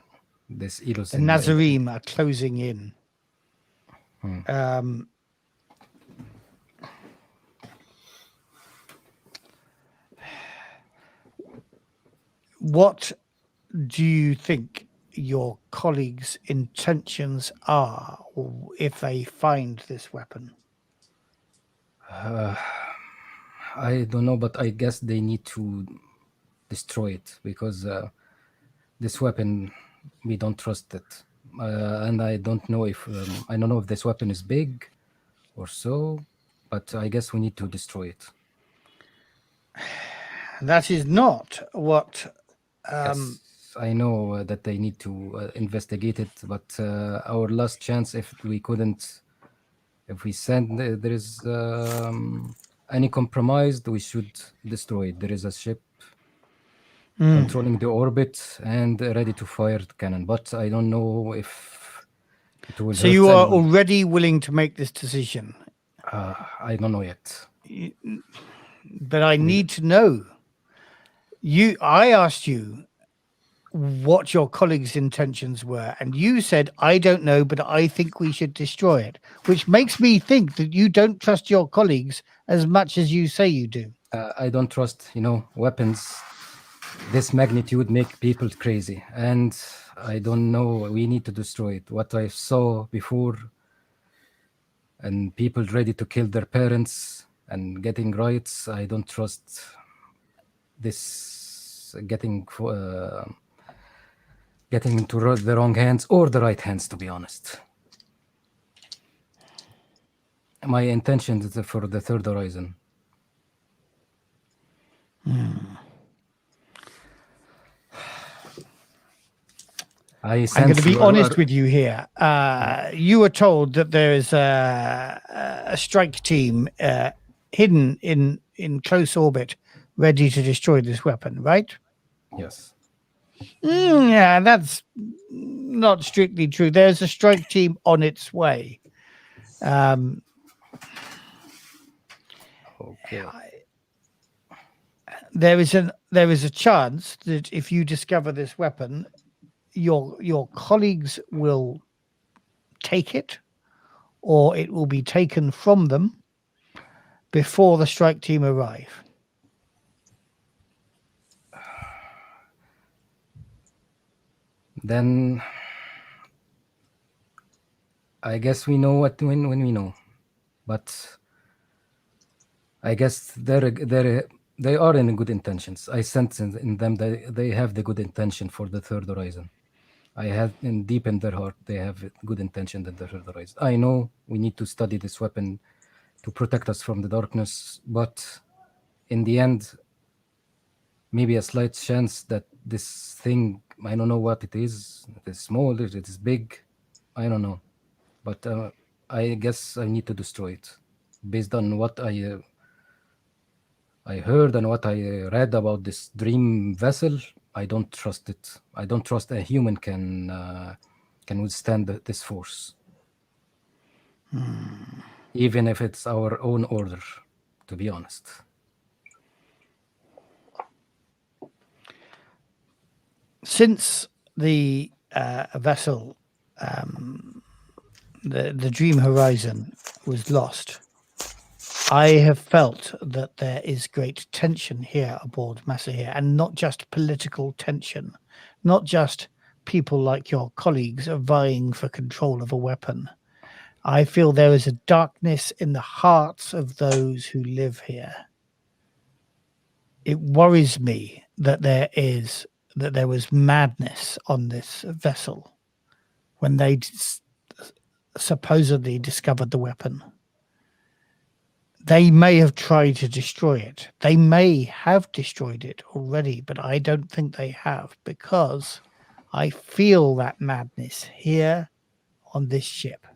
This Elos. The Nazarene are closing in. What do you think your colleagues' intentions are if they find this weapon? I don't know, but I guess they need to destroy it because this weapon, we don't trust it. And I don't know if this weapon is big or so, but I guess we need to destroy it. That is not what. Yes, I know that they need to investigate it, but our last chance, if we send there is any compromise, we should destroy it. There is a ship controlling the orbit and ready to fire the cannon, but I don't know if it will. So hurt you are anyone. already willing to make this decision, I don't know yet. but I need to know. I asked you what your colleagues' intentions were, and you said, I don't know, but I think we should destroy it, which makes me think that you don't trust your colleagues as much as you say you do. I don't trust, weapons this magnitude make people crazy, and I don't know. We need to destroy it. What I saw before, and people ready to kill their parents and getting rights, I don't trust this getting into the wrong hands or the right hands, to be honest. My intention is for the third horizon. I'm going to be honest with you here. You were told that there is a strike team hidden in close orbit, ready to destroy this weapon, right? Yes. Yeah, that's not strictly true. There's a strike team on its way. Okay. There is a chance that if you discover this weapon, your colleagues will take it, or it will be taken from them before the strike team arrive. Then I guess we know when we know, but I guess they are in good intentions. I sense in them that they have the good intention for the third horizon. I have deep in their heart they have good intention in the third horizon. I know we need to study this weapon to protect us from the darkness, but in the end, maybe a slight chance that this thing, I don't know what it is. It is small, it is big, I don't know. But I guess I need to destroy it. Based on what I heard and what I read about this dream vessel, I don't trust it. I don't trust a human can withstand this force. Even if it's our own order, to be honest. Since the vessel, the Dream Horizon, was lost, I have felt that there is great tension here aboard Masahir, and not just political tension, not just people like your colleagues are vying for control of a weapon. I feel there is a darkness in the hearts of those who live here. It worries me that there was madness on this vessel when they supposedly discovered the weapon. They may have tried to destroy it. They may have destroyed it already, but I don't think they have, because I feel that madness here on this ship.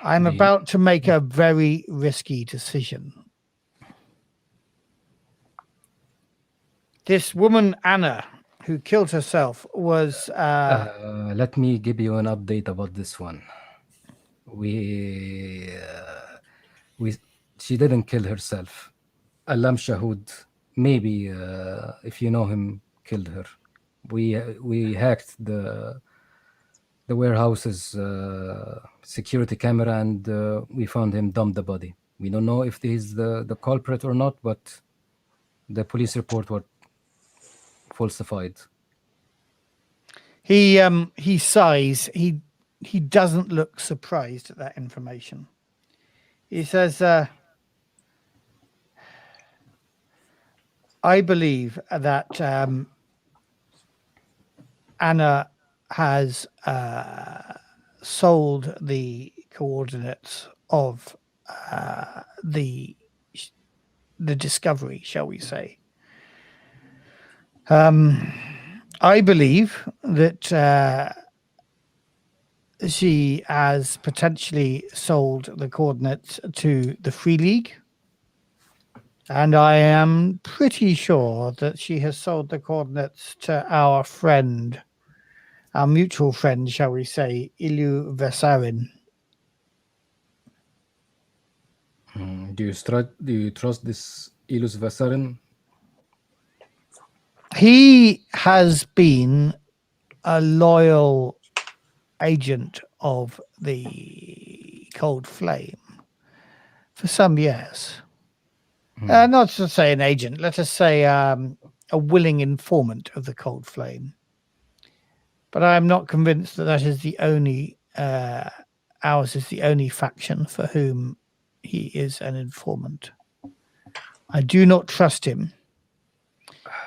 I'm about to make a very risky decision. This woman, Anna, who killed herself, was... let me give you an update about this one. She didn't kill herself. Alam Shahud, maybe if you know him, killed her. We hacked the warehouse's security camera, and we found him dumped the body. We don't know if he's the culprit or not, but the police report was falsified. He sighs. He doesn't look surprised at that information. He says, I believe that Anna has sold the coordinates of the discovery, shall we say. I believe that she has potentially sold the coordinates to the Free League. And I am pretty sure that she has sold the coordinates to our friend, our mutual friend, shall we say, Ilu Vesarin. Do you trust this Ilus Vasarin? He has been a loyal agent of the Cold Flame for some years. Not to say an agent, let us say a willing informant of the Cold Flame. But I am not convinced that that is the only, ours is the only faction for whom he is an informant. I do not trust him.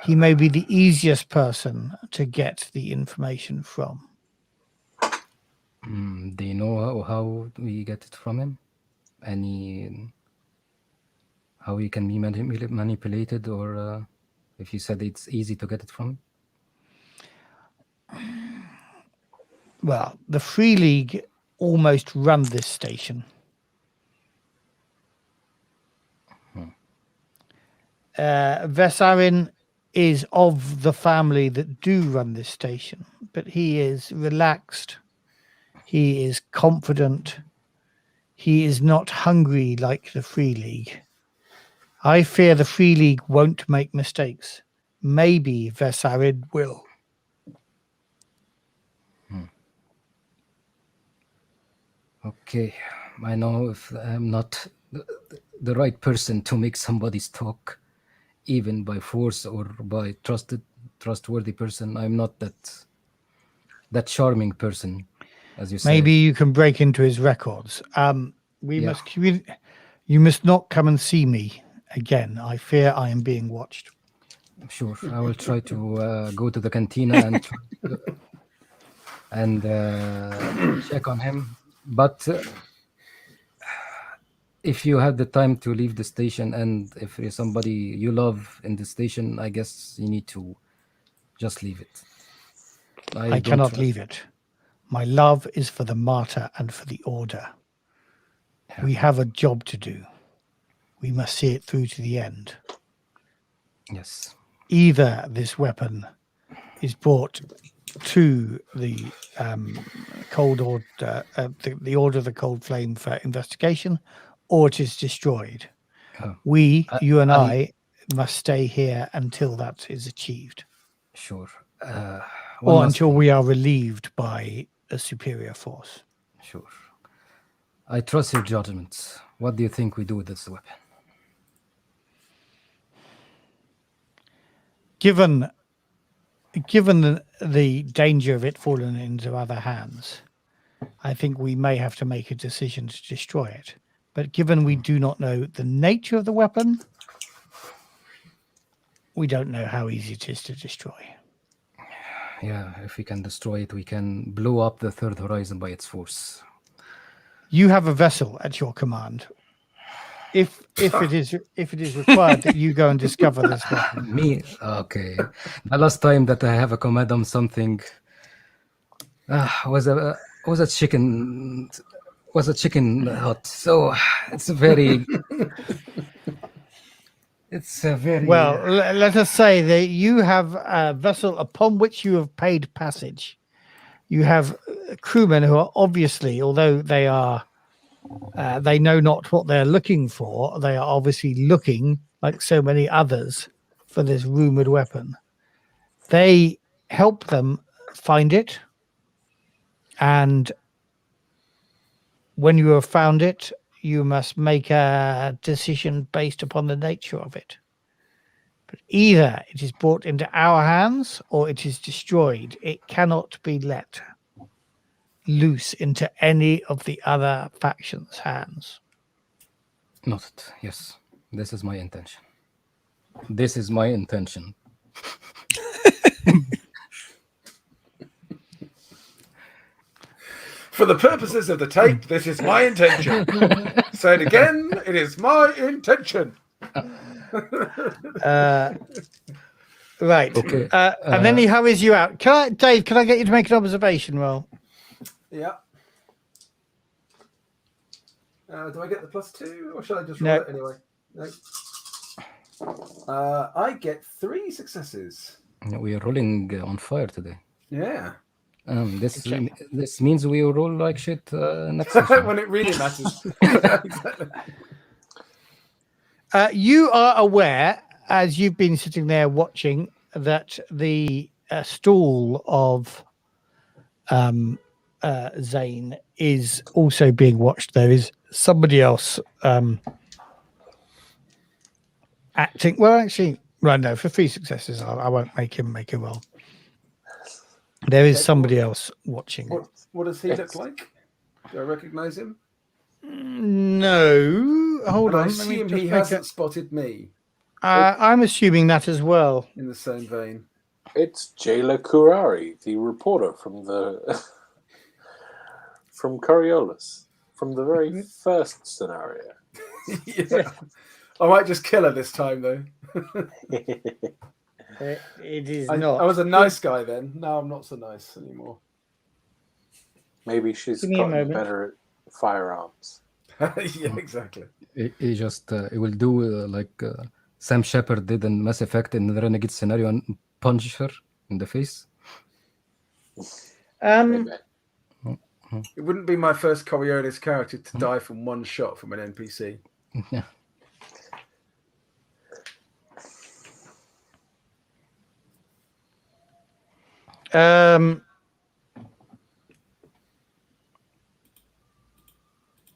He may be the easiest person to get the information from. Do you know how we get it from him? How he can be manipulated, or if you said it's easy to get it from him? Well, the Free League almost run this station. Vesarin is of the family that do run this station, but he is relaxed. He is confident. He is not hungry like the Free League. I fear the Free League won't make mistakes. Maybe Vesarin will. Okay, I know if I'm not the right person to make somebody's talk, even by force or by trustworthy person. I'm not that charming person, as you say. Maybe you can break into his records. You must not come and see me again. I fear I am being watched. Sure, I will try to go to the cantina and check on him. But if you have the time to leave the station, and if there's somebody you love in the station, I guess you need to just leave it. I cannot leave it. My love is for the martyr and for the order. Yeah. We have a job to do. We must see it through to the end. Yes. Either this weapon is brought to the Cold Order, the Order of the Cold Flame for investigation, or it is destroyed. You and I must stay here until that is achieved. Sure. Or until we are relieved by a superior force. Sure. I trust your judgments. What do you think we do with this weapon? Given the danger of it falling into other hands, I think we may have to make a decision to destroy it. But given we do not know the nature of the weapon, we don't know how easy it is to destroy. Yeah, if we can destroy it, we can blow up the third horizon by its force. You have a vessel at your command. If it is required that you go and discover this weapon. Me? Okay. The last time that I have a command on something was a chicken hut. So it's a very well. Let us say that you have a vessel upon which you have paid passage. You have crewmen who are obviously, although they are. They know not what they're looking for. They are obviously looking, like so many others, for this rumored weapon. They help them find it. And when you have found it, you must make a decision based upon the nature of it. But either it is brought into our hands or it is destroyed. It cannot be let loose into any of the other factions' hands. Noted. Yes, this is my intention. This is my intention. For the purposes of the tape, this is my intention. Say it again. It is my intention. Right. Okay. And then he hurries you out. Dave, can I get you to make an observation roll? Yeah. Do I get the +2 or shall I just No. roll it anyway? No. I get 3 successes. We are rolling on fire today. Yeah. This means we will roll like shit next session. When it really matters. Exactly. You are aware, as you've been sitting there watching, that the stall of Zane is also being watched. There is somebody else acting. Well, actually, right, no, for 3 successes, I won't make him roll. There is somebody else watching. What does he look like? Do I recognize him? No, hold And I on. assume he hasn't spotted me I'm assuming that as well. in the same vein. It's Jayla Kurari, the reporter from from Coriolis, from the very first scenario. Yeah. I might just kill her this time, though. It is I not. was a nice guy then. Now I'm not so nice anymore. Maybe she's Give me a gotten moment. better at firearms. Yeah, exactly. He just it will do like Sam Shepard did in Mass Effect in the Renegade scenario and punch her in the face. Maybe. It wouldn't be my first Coriolis character to die from one shot from an NPC. Yeah.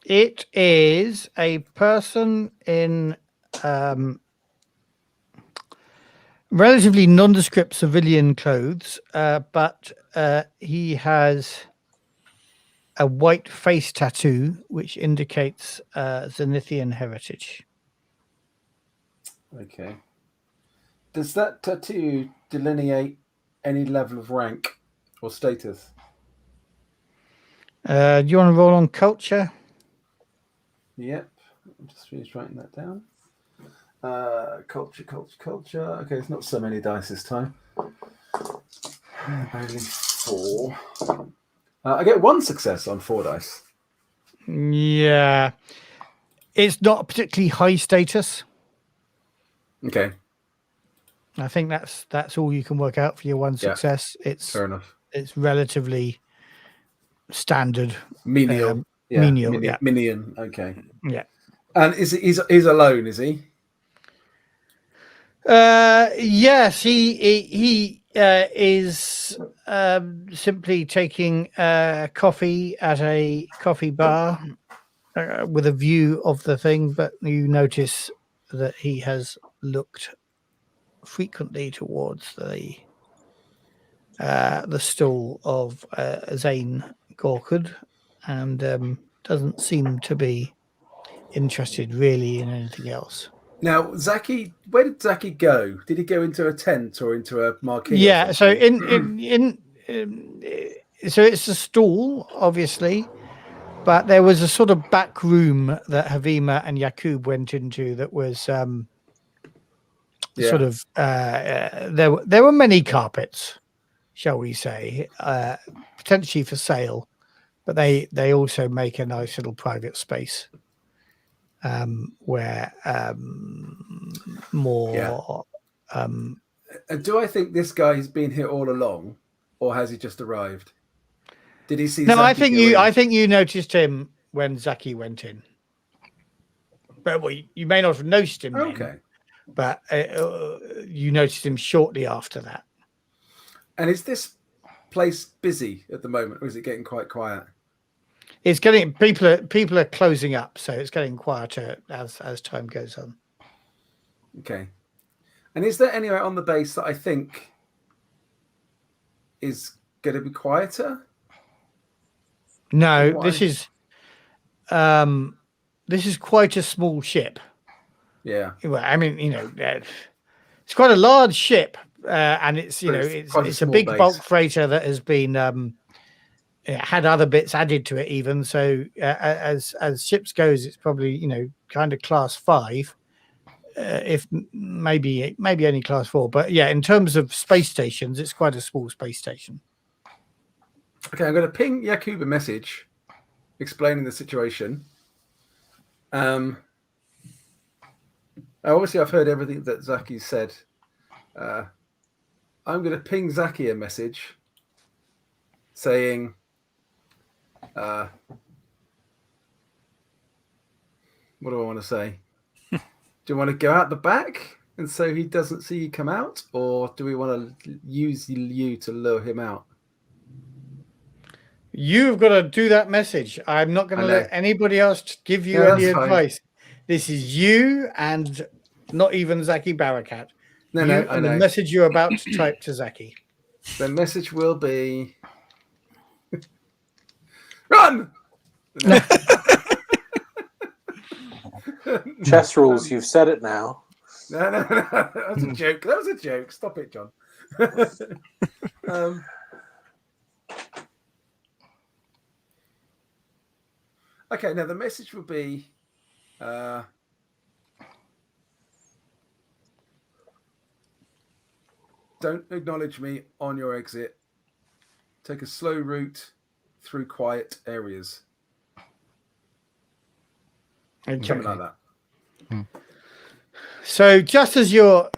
It is a person in relatively nondescript civilian clothes, but he has a white face tattoo, which indicates Zenithian heritage. Okay. Does that tattoo delineate any level of rank or status? Do you want to roll on culture? Yep. I'm just finished writing that down. Culture. Okay, it's not so many dice this time. Only 4. I get 1 success on 4 dice. Yeah. It's not particularly high status. Okay, I think that's all you can work out for your 1 success. It's fair enough. It's relatively standard. Menial. Menial, yeah. Minion. Okay. Yeah. And he's alone, is he? Yes, he is simply taking coffee at a coffee bar with a view of the thing, but you notice that he has looked frequently towards the stall of Zane Gorkud and doesn't seem to be interested really in anything else. Now, Zaki, where did Zaki go? Did he go into a tent or into a marquee? Yeah, so so it's a stall, obviously, but there was a sort of back room that Havima and Yaqub went into that was sort of there were many carpets, shall we say, potentially for sale, but they also make a nice little private space where more. Do I think this guy has been here all along, or has he just arrived? Did he see? No, Zaki I think you noticed him when Zaki went in. But you may not have noticed him. Okay. Then, but you noticed him shortly after that. And is this place busy at the moment, or is it getting quite quiet? It's getting people are closing up, so it's getting quieter as time goes on. Okay. And is there anywhere on the base that I think is going to be quieter? No, Why? this is quite a small ship. Yeah. Well, I mean, it's quite a large ship, and it's But it's quite a it's a small big base. bulk freighter that has been had other bits added to it even. So as ships goes, it's probably kind of class 5, if maybe only class 4. But yeah, in terms of space stations, it's quite a small space station. Okay, I'm going to ping Yaqub a message explaining the situation. Obviously, I've heard everything that Zaki said. I'm going to ping Zaki a message saying, what do I want to say? Do you want to go out the back and so he doesn't see you come out? Or do we want to use you to lure him out? You've got to do that message. I'm not going to let anybody else give you No, any that's fine. advice. This is you and not even Zaki Barakat. No, you I and know. the message you're about to type to Zaki. The message will be run. No. Chess rules, you've said it now. No. That was a joke. That was a joke. Stop it, John. Okay, now the message will be don't acknowledge me on your exit. Take a slow route through quiet areas. Something like that. So just as you're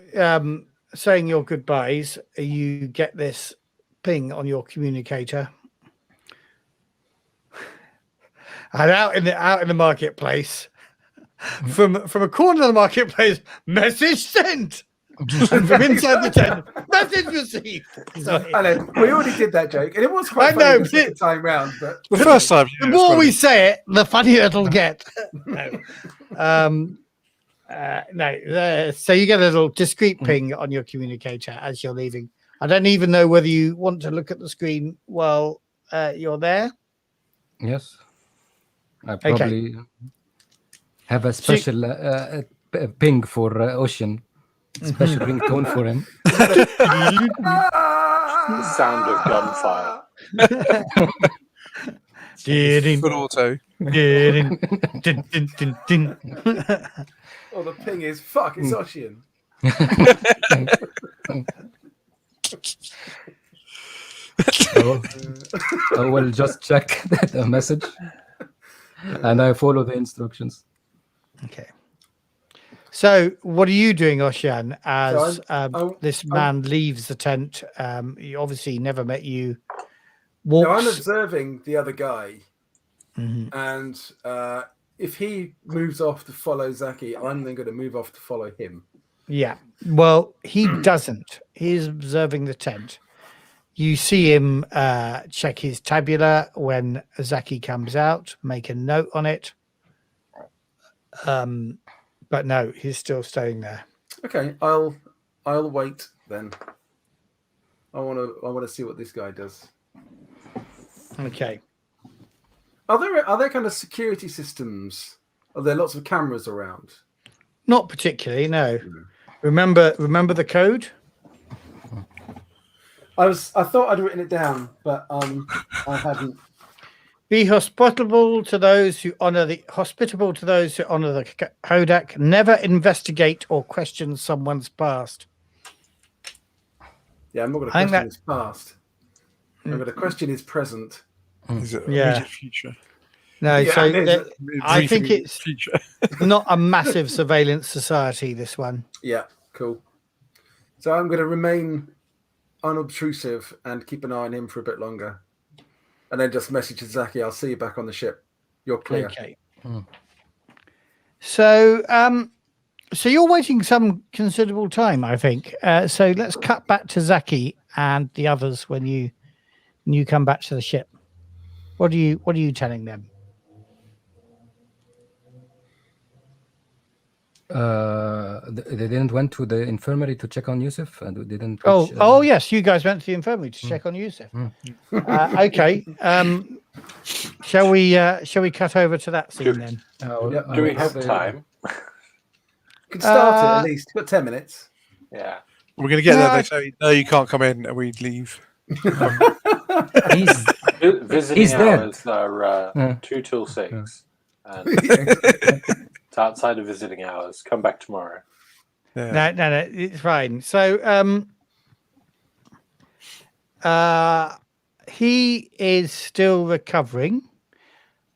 saying your goodbyes, you get this ping on your communicator. And out in the marketplace, from a corner of the marketplace, message sent. And from inside the tent, message received. Sorry. I know. We already did that joke, and it was quite funny the second time round. But The first time, the more we say it, the funnier it'll get. No. So you get a little discreet ping on your communicator as you're leaving. I don't even know whether you want to look at the screen while you're there. Yes. I probably have a special ping for Oshian. Special ringtone for him. Sound of gunfire. Full auto. Oh, the ping is fuck. It's Oshian. I will just check the message and I follow the instructions. Okay. So, what are you doing, Oshian, as this man leaves the tent? He obviously never met you. No, I'm observing the other guy. And if he moves off to follow Zaki, I'm then going to move off to follow him. Yeah. Well, he doesn't. He's observing the tent. You see him check his tabula when Zaki comes out, make a note on it. But no, he's still staying there. Okay, I'll wait then. I want to see what this guy does. Okay. Are there kind of security systems? Are there lots of cameras around? Not particularly, no. Remember the code? I thought I'd written it down, but I hadn't. Be hospitable to those who honor the Kodak. Never investigate or question someone's past. Yeah, I'm not going to question his past. I'm going to question his present. Is it immediate future? No, Yeah, so I think it's future. not a massive surveillance society, this one. Yeah, cool. So I'm going to remain unobtrusive and keep an eye on him for a bit longer. And then just message to Zaki, I'll see you back on the ship. You're clear. Okay. So so you're waiting some considerable time, I think. So let's cut back to Zaki and the others when you come back to the ship. What are you telling them? they didn't went to the infirmary to check on Yusuf, and they didn't. Oh, yes, you guys went to the infirmary to check on Yusuf. Okay. Shall we cut over to that scene then? Do we have time? You can start it at least. You've got 10 minutes. Yeah. We're going to get there. They say, no, you can't come in, and we leave. Visiting dead. hours are 2 till 6. And it's outside of visiting hours. Come back tomorrow. Yeah. No, it's fine. So, he is still recovering.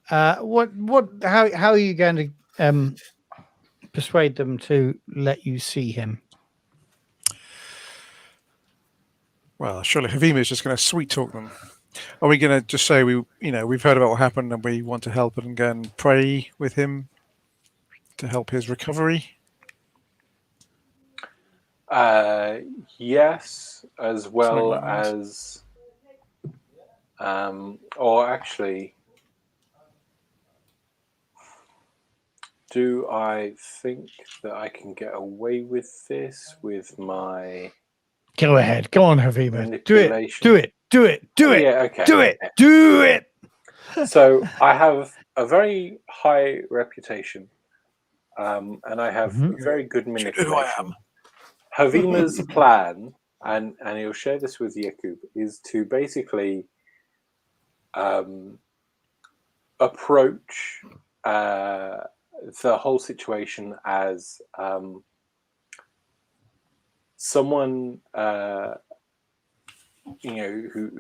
How are you going to persuade them to let you see him? Well, surely Havima is just going to sweet talk them. Are we going to just say we've heard about what happened and we want to help and go and pray with him to help his recovery? Yes, as well as, or actually, do I think that I can get away with this with my? Go ahead. Go on, Havima. Do it. Yeah, okay. Do it. So I have a very high reputation, and I have very good manipulation. Who I am. Havima's plan, and he'll share this with Yaqub, is to basically approach the whole situation as someone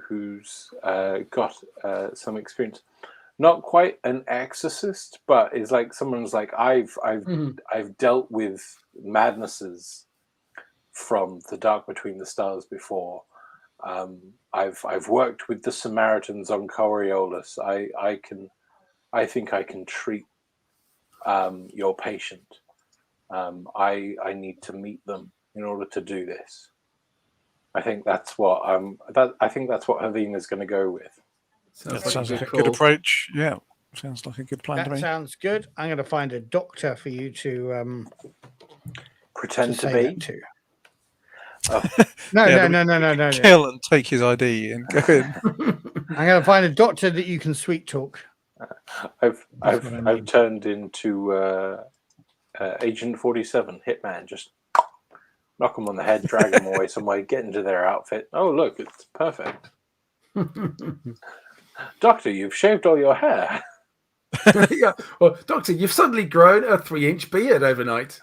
who's got some experience, not quite an exorcist, but is like someone's like I've dealt with madnesses from the dark between the stars before. I've worked with the Samaritans on Coriolis. I think I can treat your patient. I need to meet them in order to do this. I think that's what Havina is going to go with. Sounds like a good approach. Yeah, sounds like a good plan to me. That sounds good. I'm going to find a doctor for you to pretend to be. No. Kill and take his ID and go in. I'm going to find a doctor that you can sweet talk. I've turned into Agent 47, Hitman. Just knock them on the head, drag them away somewhere, get into their outfit. Oh, look, it's perfect. Doctor, you've shaved all your hair. Yeah. Well, Doctor, you've suddenly grown a 3-inch beard overnight.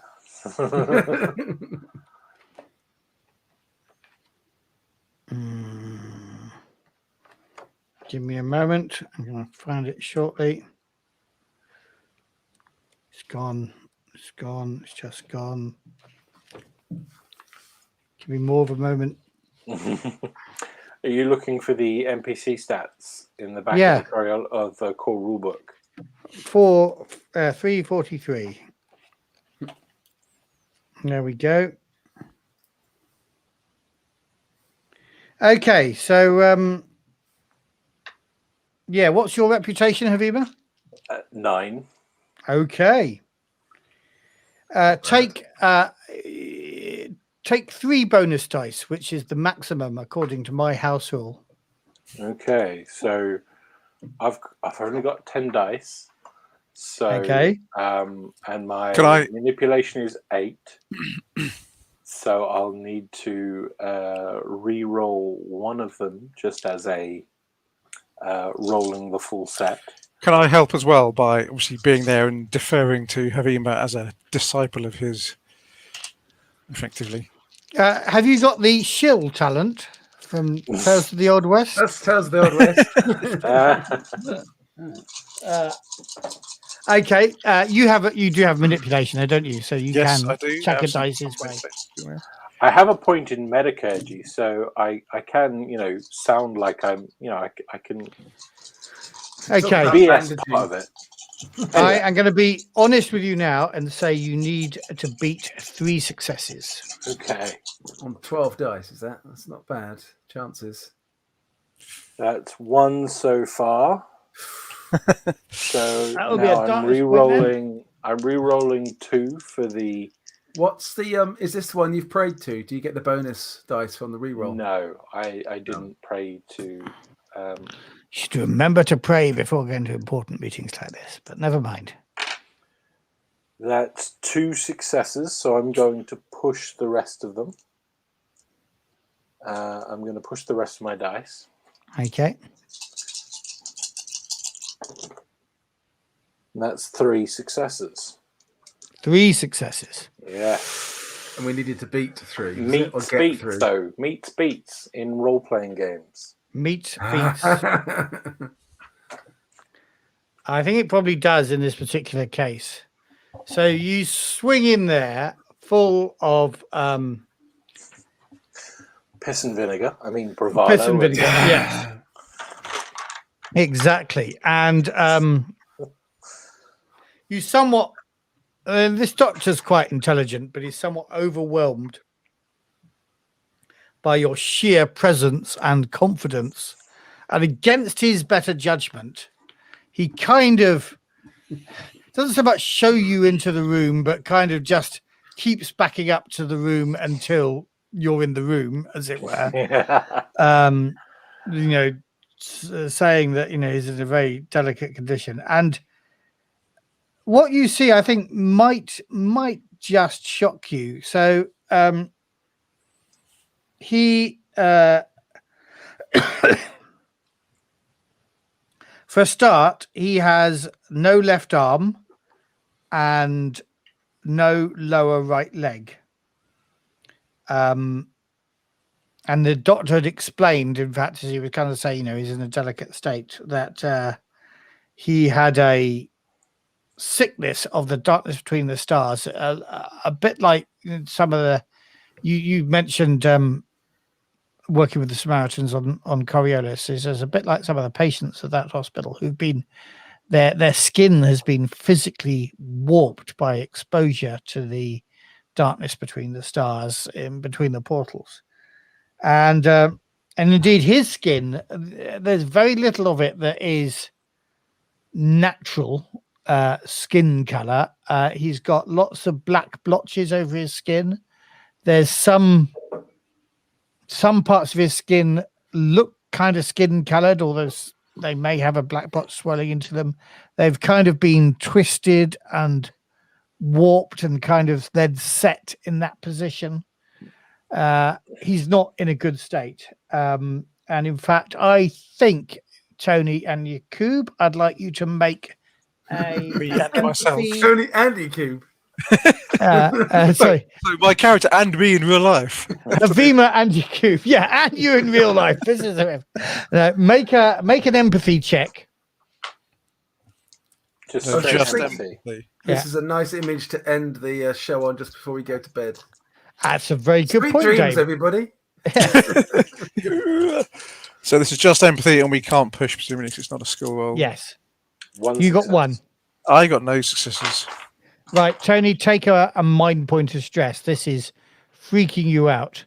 Give me a moment. I'm going to find it shortly. It's gone. It's gone. It's just gone. Give me more of a moment. Are you looking for the NPC stats in the back of the core rulebook? 343. There we go. Okay, so what's your reputation, Havima? 9. Okay. Take 3 bonus dice, which is the maximum according to my house rule. Okay, so I've only got 10 dice. So okay. And my manipulation is 8. So I'll need to re-roll one of them just as a rolling the full set. Can I help as well by obviously being there and deferring to Havima as a disciple of his, effectively? Have you got the shill talent from Tales of the Old West? That's Tales of the Old West. Okay, you do have manipulation, don't you? So you can chuck a dice his way. I have a point in metacurgy, so I can sound like I'm I can. Okay. BS part of it. I am going to be honest with you now and say you need to beat 3 successes. Okay. On 12 dice, is that? That's not bad. Chances. That's 1 so far. So That'll now be a I'm re-rolling. I'm re-rolling 2 for the What's the is this one you've prayed to? Do you get the bonus dice from the reroll? No, I didn't pray to. You should remember to pray before going to important meetings like this, but never mind. That's 2 successes, so I'm going to push the rest of them. I'm going to push the rest of my dice. Okay. And that's 3 successes. 3 successes. Yeah. And we needed to beat 3. is it? Or Meets get beats, through? though. Meets beats in role-playing games. Meets beats. I think it probably does in this particular case. So you swing in there full of Piss and vinegar. I mean, bravado. piss and vinegar. Yes. Exactly. And you somewhat this doctor's quite intelligent, but he's somewhat overwhelmed by your sheer presence and confidence. And against his better judgment, he kind of doesn't so much show you into the room, but kind of just keeps backing up to the room until you're in the room, as it were. Saying that, he's in a very delicate condition. And what you see, I think, might just shock you. So he, for a start, he has no left arm and no lower right leg. And the doctor had explained, in fact, as he was kind of saying, he's in a delicate state, that he had a sickness of the darkness between the stars, a bit like some of the you mentioned working with the Samaritans on Coriolis. Is a bit like some of the patients at that hospital who've been their skin has been physically warped by exposure to the darkness between the stars, in between the portals, and indeed his skin, there's very little of it that is natural skin color. He's got lots of black blotches over his skin. There's some parts of his skin look kind of skin colored, although they may have a black blotch swelling into them. They've kind of been twisted and warped and kind of then set in that position. He's not in a good state. And in fact, I think, Tony and Yaqub, I'd like you to make myself. Tony and Yaqub. Sorry, So my character and me in real life. Havima and Yaqub. Yeah, and you in real life. This is make an empathy check. Just Okay, straight just empathy. This is a nice image to end the show on just before we go to bed. That's a very good Sweet point, dreams, Dave. everybody. So this is just empathy, and we can't push, presumably, because it's not a skill roll. Yes, One you got success. one. I got no successes. Right, Tony, take a mind point of stress. This is freaking you out.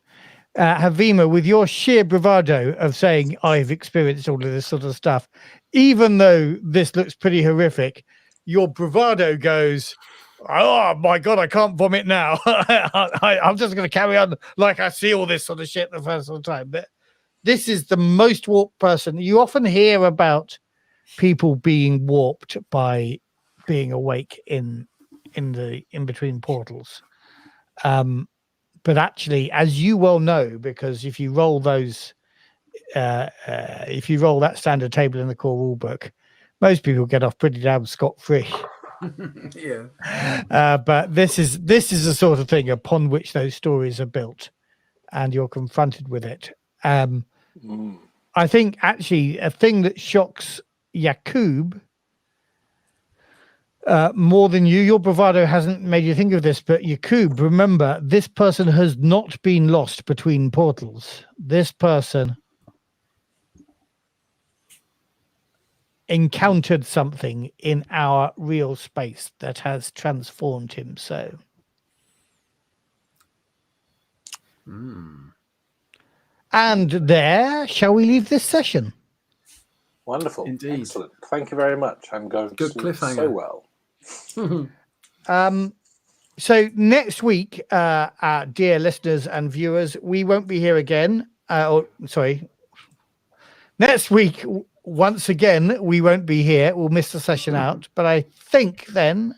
Havima, with your sheer bravado of saying, I've experienced all of this sort of stuff, even though this looks pretty horrific, your bravado goes, oh my God, I can't vomit now. I'm just going to carry on like I see all this sort of shit the first time. But this is the most warped person. You often hear about people being warped by being awake in between portals. But actually, as you well know, because if you roll those, if you roll that standard table in the core rule book, most people get off pretty damn scot-free. Yeah. But this is the sort of thing upon which those stories are built, and you're confronted with it. I think actually a thing that shocks Yaqub more than you, your bravado hasn't made you think of this, but Yaqub, remember, this person has not been lost between portals. This person encountered something in our real space that has transformed him so. And there, shall we leave this session? Wonderful. Indeed. Excellent. Thank you very much. I'm going Good to sleep cliffhanger. so well. So next week, dear listeners and viewers, we won't be here again. Next week, once again, we won't be here. We'll miss the session out. But I think then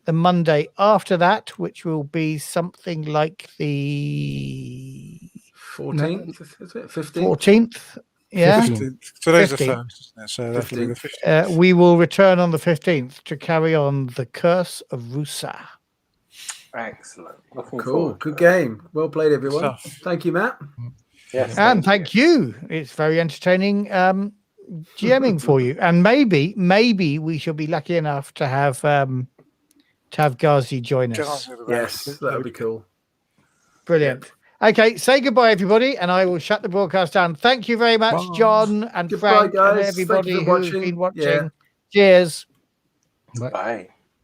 the Monday after that, which will be something like the 14th, is it? 15th? 14th. Yeah. 15th. Today's the 15th. first, isn't it? So that'll be the 15th. 15th. We will return on the 15th to carry on the Curse of Rusah. Excellent. Looking Cool. forward to Good it. game. Well played, everyone. Stuff. Thank you, Matt. Yes. And thank you. It's very entertaining GMing for you. And maybe we shall be lucky enough to have Ghazi join us. Ghazi with the Yes, rest. that would be cool. Brilliant. Okay, say goodbye, everybody, and I will shut the broadcast down. Thank you very much, Bye. John and Goodbye, Frank, guys. and Thank you everybody for who's watching. been watching. Yeah. Cheers. Bye. Bye.